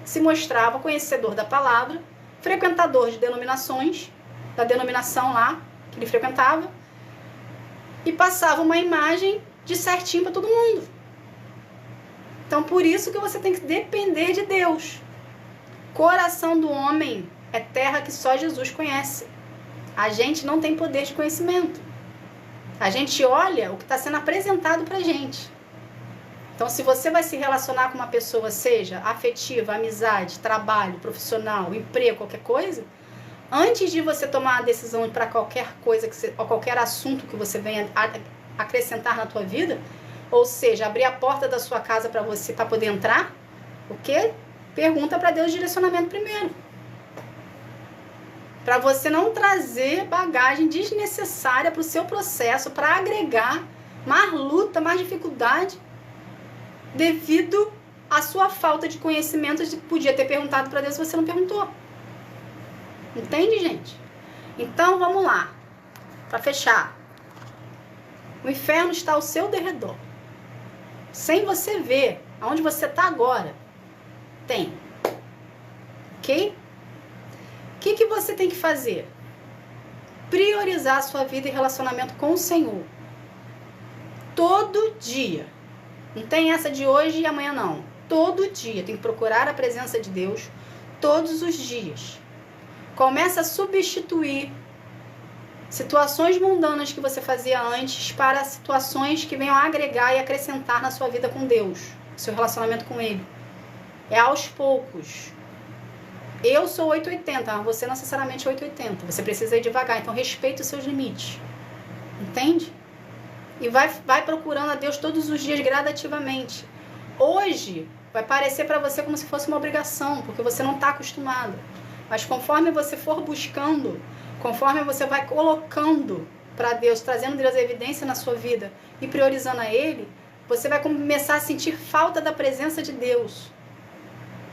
Speaker 1: que se mostrava conhecedor da palavra, frequentador de denominações, da denominação lá que ele frequentava, e passava uma imagem de certinho para todo mundo. Então, por isso que você tem que depender de Deus. Coração do homem é terra que só Jesus conhece. A gente não tem poder de conhecimento. A gente olha o que está sendo apresentado pra gente. Então, se você vai se relacionar com uma pessoa, seja afetiva, amizade, trabalho, profissional, emprego, qualquer coisa, antes de você tomar uma decisão para qualquer coisa, ou qualquer assunto que você venha acrescentar na tua vida, ou seja, abrir a porta da sua casa para você, para poder entrar, o quê? Pergunta para Deus direcionamento primeiro. para você não trazer bagagem desnecessária para o seu processo, para agregar mais luta, mais dificuldade, devido à sua falta de conhecimento. De podia ter perguntado para Deus se você não perguntou. Entende, gente? Então, vamos lá. Para fechar. O inferno está ao seu derredor. Sem você ver aonde você está agora. Tem. Ok? O que você tem que fazer? Priorizar a sua vida e relacionamento com o Senhor. Todo dia. Não tem essa de hoje e amanhã não. Todo dia. Tem que procurar a presença de Deus todos os dias. Começa a substituir situações mundanas que você fazia antes para situações que venham agregar e acrescentar na sua vida com Deus, seu relacionamento com Ele. É aos poucos. Eu sou 880, mas você não necessariamente é 880. Você precisa ir devagar, então respeita os seus limites. Entende? E vai procurando a Deus todos os dias gradativamente. Hoje vai parecer para você como se fosse uma obrigação, porque você não está acostumado. Mas conforme você for buscando, conforme você vai colocando para Deus, trazendo Deus a evidência na sua vida e priorizando a Ele, você vai começar a sentir falta da presença de Deus.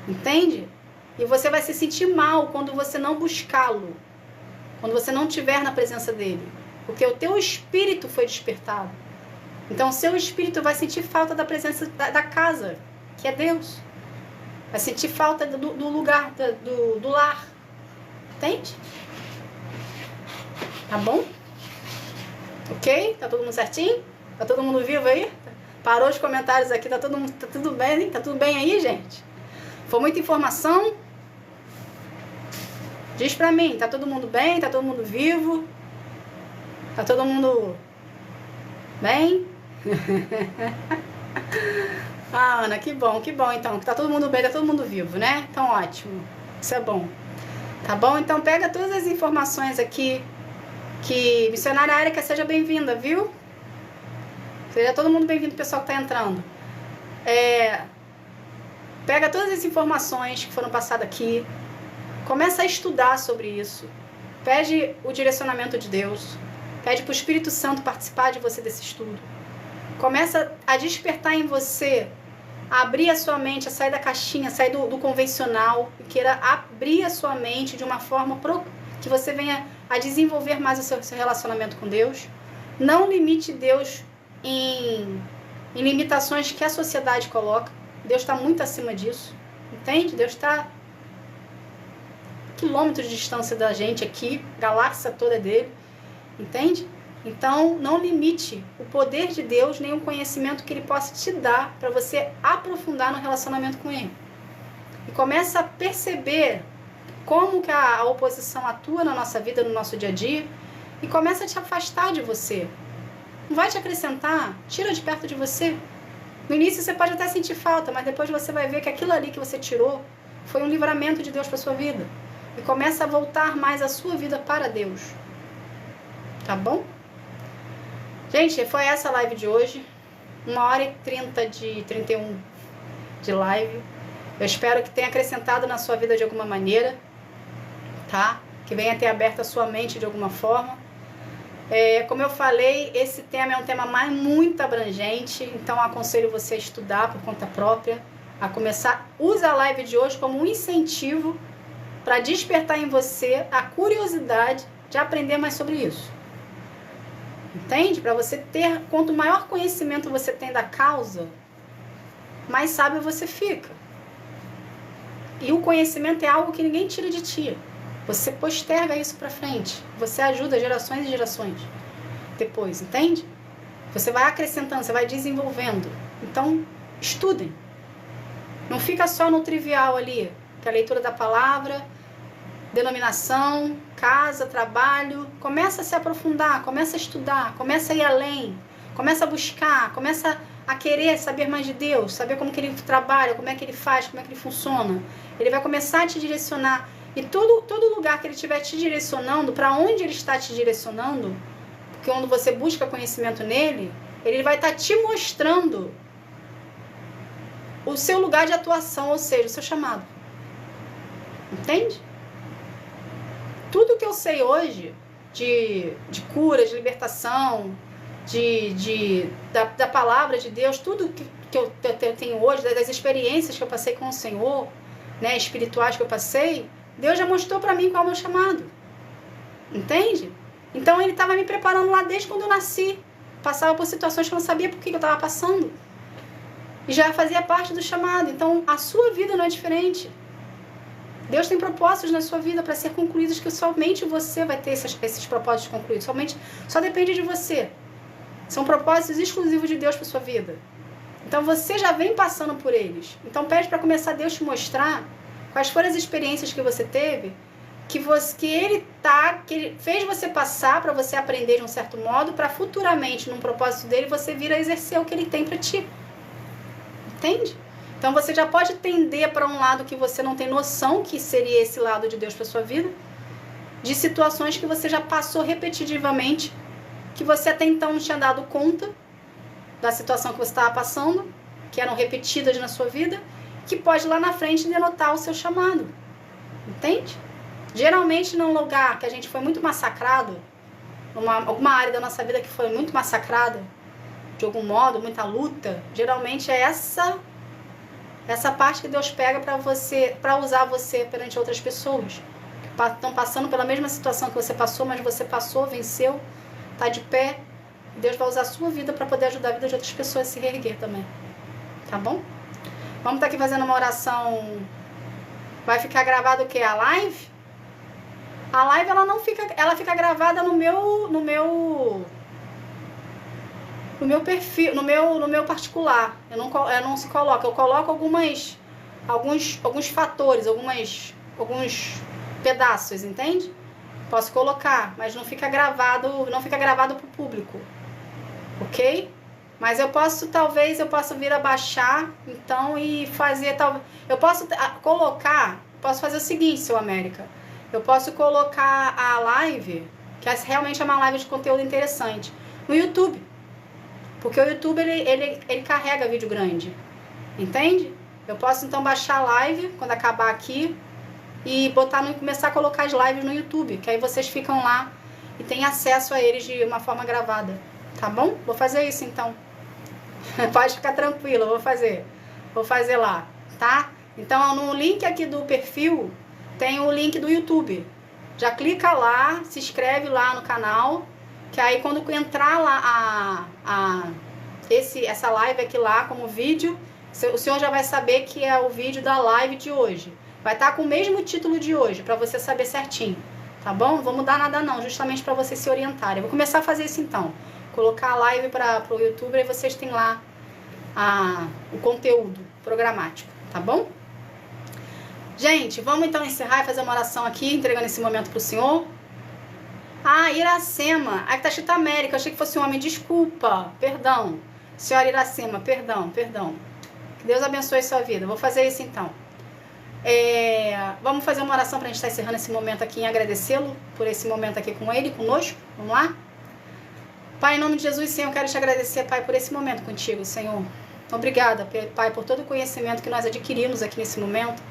Speaker 1: Entende? E você vai se sentir mal quando você não buscá-lo, quando você não estiver na presença dele, porque o teu espírito foi despertado. Então o seu espírito vai sentir falta da presença da casa, que é Deus. Vai sentir falta do lugar, do lar. Entende? Tá bom? Ok? Tá todo mundo certinho? Tá todo mundo vivo aí? Parou os comentários aqui, tá tudo bem, hein? Tá tudo bem aí, gente? Foi muita informação? Diz pra mim, tá todo mundo bem? Tá todo mundo vivo? Tá todo mundo bem? Ah, Ana, que bom então. Tá todo mundo bem, tá todo mundo vivo, né? Então ótimo. Isso é bom. Tá bom? Então pega todas as informações aqui. Que missionária Érica, seja bem-vinda, viu? Seja todo mundo bem-vindo, pessoal que tá entrando. Pega todas as informações que foram passadas aqui. Começa a estudar sobre isso. Pede o direcionamento de Deus. Pede para o Espírito Santo participar de você desse estudo. Começa a despertar em você, a abrir a sua mente, a sair da caixinha, sair do convencional, e queira abrir a sua mente de uma forma que você venha a desenvolver mais o seu relacionamento com Deus. Não limite Deus em limitações que a sociedade coloca. Deus está muito acima disso. Entende? Deus está quilômetros de distância da gente aqui, galáxia toda dele, entende? Então, não limite o poder de Deus, nem o conhecimento que Ele possa te dar para você aprofundar no relacionamento com Ele. E começa a perceber como que a oposição atua na nossa vida, no nosso dia a dia, e começa a te afastar de você. Não vai te acrescentar, tira de perto de você. No início você pode até sentir falta, mas depois você vai ver que aquilo ali que você tirou foi um livramento de Deus para sua vida. E começa a voltar mais a sua vida para Deus. Tá bom? Gente, foi essa a live de hoje. 1h30 de 31 de live. Eu espero que tenha acrescentado na sua vida de alguma maneira. Tá? Que venha ter aberto a sua mente de alguma forma. Como eu falei, esse tema é um tema muito abrangente. Então, eu aconselho você a estudar por conta própria. A começar, usa a live de hoje como um incentivo para despertar em você a curiosidade de aprender mais sobre isso. Entende? Para você ter, quanto maior conhecimento você tem da causa, mais sábio você fica. E o conhecimento é algo que ninguém tira de ti. Você posterga isso para frente. Você ajuda gerações e gerações depois, entende? Você vai acrescentando, você vai desenvolvendo. Então, estudem. Não fica só no trivial ali, que é a leitura da palavra, denominação, casa, trabalho. Começa a se aprofundar, começa a estudar, começa a ir além, começa a buscar, começa a querer saber mais de Deus, saber como que Ele trabalha, como é que Ele faz, como é que Ele funciona. Ele vai começar a te direcionar. E todo lugar que Ele estiver te direcionando, para onde Ele está te direcionando, porque quando você busca conhecimento nele, Ele vai estar te mostrando o seu lugar de atuação, ou seja, o seu chamado. Entende? Tudo que eu sei hoje de cura, de libertação, da palavra de Deus, tudo que eu tenho hoje, das experiências que eu passei com o Senhor, né, espirituais que eu passei, Deus já mostrou para mim qual é o meu chamado. Entende? Então ele estava me preparando lá desde quando eu nasci. Passava por situações que eu não sabia por que eu estava passando. E já fazia parte do chamado. Então a sua vida não é diferente. Deus tem propósitos na sua vida para ser concluídos, que somente você vai ter esses propósitos concluídos. Só depende de você. São propósitos exclusivos de Deus para sua vida. Então você já vem passando por eles. Então pede para começar Deus te mostrar quais foram as experiências que você teve, que ele fez você passar para você aprender de um certo modo, para futuramente, num propósito dele, você vir a exercer o que ele tem para ti. Entende? Então você já pode tender para um lado que você não tem noção que seria esse lado de Deus para sua vida, de situações que você já passou repetitivamente, que você até então não tinha dado conta da situação que você estava passando, que eram repetidas na sua vida, que pode lá na frente denotar o seu chamado. Entende? Geralmente num lugar que a gente foi muito massacrado, alguma área da nossa vida que foi muito massacrada, de algum modo, muita luta, geralmente é essa parte que Deus pega para usar você perante outras pessoas que estão passando pela mesma situação que você passou, mas você passou, venceu, está de pé. Deus vai usar a sua vida para poder ajudar a vida de outras pessoas a se reerguer também. Tá bom? Vamos estar aqui fazendo uma oração. Vai ficar gravado o quê? A live? A live ela fica gravada no meu perfil, no meu particular. Eu não se coloca. Eu coloco alguns fatores, alguns pedaços, entende? Posso colocar, mas não fica gravado para o público. Ok? Mas talvez eu possa vir a baixar, então, e fazer, eu posso fazer o seguinte, seu América, eu posso colocar a live, que realmente é uma live de conteúdo interessante, no YouTube, porque o YouTube, ele carrega vídeo grande, entende? Eu posso, então, baixar a live, quando acabar aqui, e começar a colocar as lives no YouTube, que aí vocês ficam lá e têm acesso a eles de uma forma gravada. Tá bom? Vou fazer isso então. Pode ficar tranquilo, vou fazer lá, tá? Então no link aqui do perfil tem o link do YouTube. Já clica lá, se inscreve lá no canal, que aí quando entrar lá essa live aqui lá como vídeo, o senhor já vai saber que é o vídeo da live de hoje. Vai estar com o mesmo título de hoje, para você saber certinho, tá bom? Não vou mudar nada não, justamente para vocês se orientarem. Eu vou começar a fazer isso então. Colocar a live para o YouTube e vocês têm lá o conteúdo programático, tá bom? Gente, vamos então encerrar e fazer uma oração aqui, entregando esse momento para o Senhor. Iracema. Aqui tá escrito América, eu achei que fosse um homem, desculpa, perdão. Senhora Iracema, perdão. Que Deus abençoe a sua vida. Vou fazer isso então. Vamos fazer uma oração para a gente estar encerrando esse momento aqui e agradecê-lo por esse momento aqui com ele, conosco. Vamos lá? Pai, em nome de Jesus, Senhor, eu quero te agradecer, Pai, por esse momento contigo, Senhor. Obrigada, Pai, por todo o conhecimento que nós adquirimos aqui nesse momento,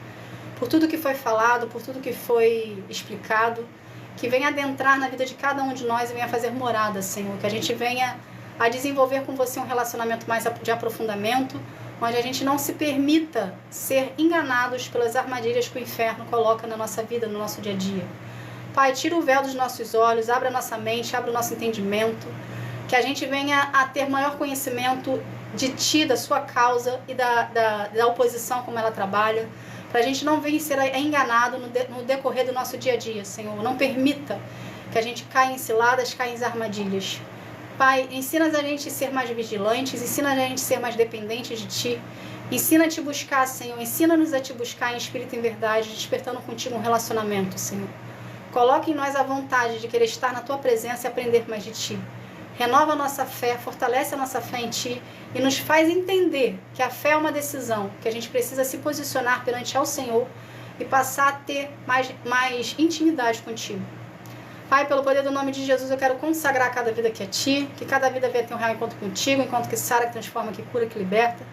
Speaker 1: por tudo que foi falado, por tudo que foi explicado, que venha adentrar na vida de cada um de nós e venha fazer morada, Senhor, que a gente venha a desenvolver com você um relacionamento mais de aprofundamento, onde a gente não se permita ser enganados pelas armadilhas que o inferno coloca na nossa vida, no nosso dia a dia. Pai, tira o véu dos nossos olhos, abre a nossa mente, abre o nosso entendimento, que a gente venha a ter maior conhecimento de Ti, da Sua causa e da oposição, como ela trabalha, para a gente não vir ser enganado no decorrer do nosso dia a dia, Senhor. Não permita que a gente caia em ciladas, caia em armadilhas. Pai, ensina a gente a ser mais vigilantes, ensina a gente a ser mais dependentes de Ti, ensina a Te buscar, Senhor, ensina-nos a Te buscar em espírito e em verdade, despertando contigo um relacionamento, Senhor. Coloque em nós a vontade de querer estar na Tua presença e aprender mais de Ti. Renova a nossa fé, fortalece a nossa fé em Ti e nos faz entender que a fé é uma decisão, que a gente precisa se posicionar perante ao Senhor e passar a ter mais intimidade contigo. Pai, pelo poder do nome de Jesus, eu quero consagrar cada vida aqui a Ti, que cada vida venha ter um real encontro contigo, enquanto que sara, que transforma, que cura, que liberta.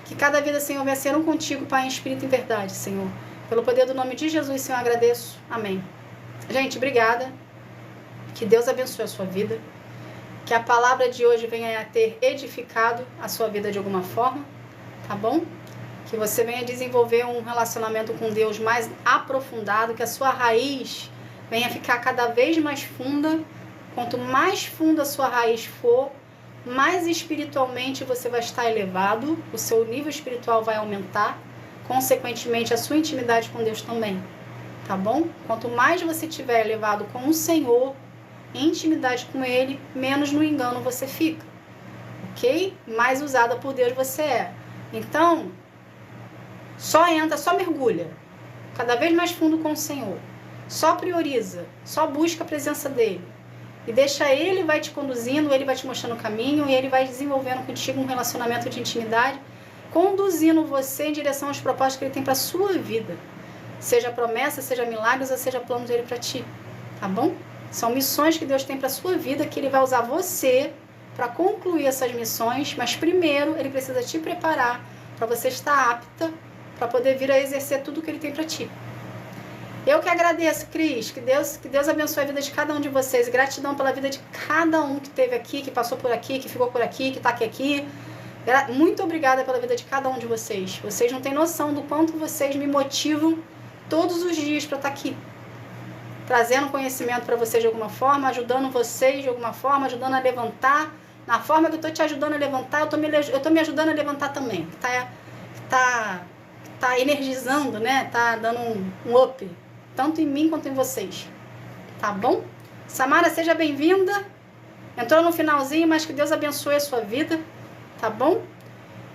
Speaker 1: Que cada vida, Senhor, venha ser um contigo, Pai, em espírito e em verdade, Senhor. Pelo poder do nome de Jesus, Senhor, eu agradeço. Amém. Gente, obrigada. Que Deus abençoe a sua vida. Que a palavra de hoje venha a ter edificado a sua vida de alguma forma, tá bom? Que você venha desenvolver um relacionamento com Deus mais aprofundado, que a sua raiz venha ficar cada vez mais funda. Quanto mais funda a sua raiz for, mais espiritualmente você vai estar elevado, o seu nível espiritual vai aumentar, consequentemente a sua intimidade com Deus também, tá bom? Quanto mais você tiver elevado com o Senhor, em intimidade com Ele, menos no engano você fica, ok? Mais usada por Deus você é. Então, só entra, só mergulha, cada vez mais fundo com o Senhor. Só prioriza, só busca a presença dEle. E deixa Ele vai te conduzindo, Ele vai te mostrando o caminho, e Ele vai desenvolvendo contigo um relacionamento de intimidade, conduzindo você em direção aos propósitos que Ele tem para a sua vida. Seja promessa, seja milagres, ou seja planos dEle para ti, tá bom? São missões que Deus tem para a sua vida, que Ele vai usar você para concluir essas missões, mas primeiro Ele precisa te preparar para você estar apta para poder vir a exercer tudo que Ele tem para ti. Eu que agradeço, Cris, que Deus abençoe a vida de cada um de vocês, gratidão pela vida de cada um que esteve aqui, que passou por aqui, que ficou por aqui, que está aqui. Muito obrigada pela vida de cada um de vocês. Vocês não têm noção do quanto vocês me motivam todos os dias para estar aqui, trazendo conhecimento para vocês de alguma forma, ajudando vocês de alguma forma, ajudando a levantar. Na forma que eu estou te ajudando a levantar, eu tô me ajudando a levantar também. Tá energizando, né? Tá dando um up, tanto em mim quanto em vocês. Tá bom? Samara, seja bem-vinda. Entrou no finalzinho, mas que Deus abençoe a sua vida. Tá bom?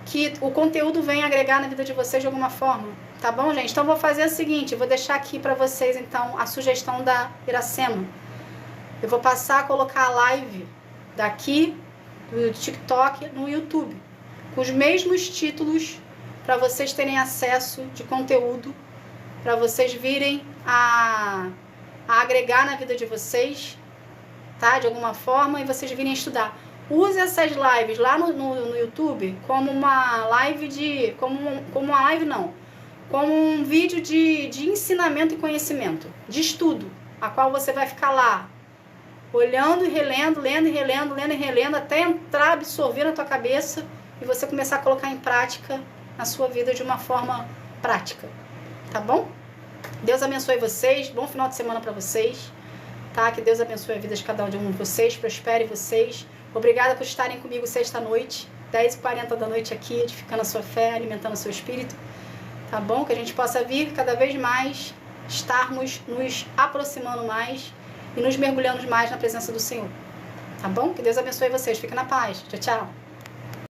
Speaker 1: Que o conteúdo venha agregar na vida de vocês de alguma forma. Tá bom, gente? Então, vou fazer o seguinte, vou deixar aqui para vocês, então, a sugestão da Iracema. Eu vou passar a colocar a live daqui do TikTok no YouTube, com os mesmos títulos, para vocês terem acesso de conteúdo, para vocês virem a agregar na vida de vocês, tá? De alguma forma, e vocês virem estudar. Use essas lives lá no YouTube como uma live de... Como uma live, não. Como um vídeo de ensinamento e conhecimento, de estudo, a qual você vai ficar lá, olhando e relendo, lendo e relendo, lendo e relendo, até entrar, absorver na tua cabeça e você começar a colocar em prática na sua vida de uma forma prática, tá bom? Deus abençoe vocês, bom final de semana para vocês, tá? Que Deus abençoe a vida de cada um de vocês, prospere vocês. Obrigada por estarem comigo sexta-noite, 10h40 da noite aqui, edificando a sua fé, alimentando o seu espírito. Tá bom? Que a gente possa vir cada vez mais, estarmos nos aproximando mais e nos mergulhando mais na presença do Senhor. Tá bom? Que Deus abençoe vocês. Fiquem na paz. Tchau, tchau.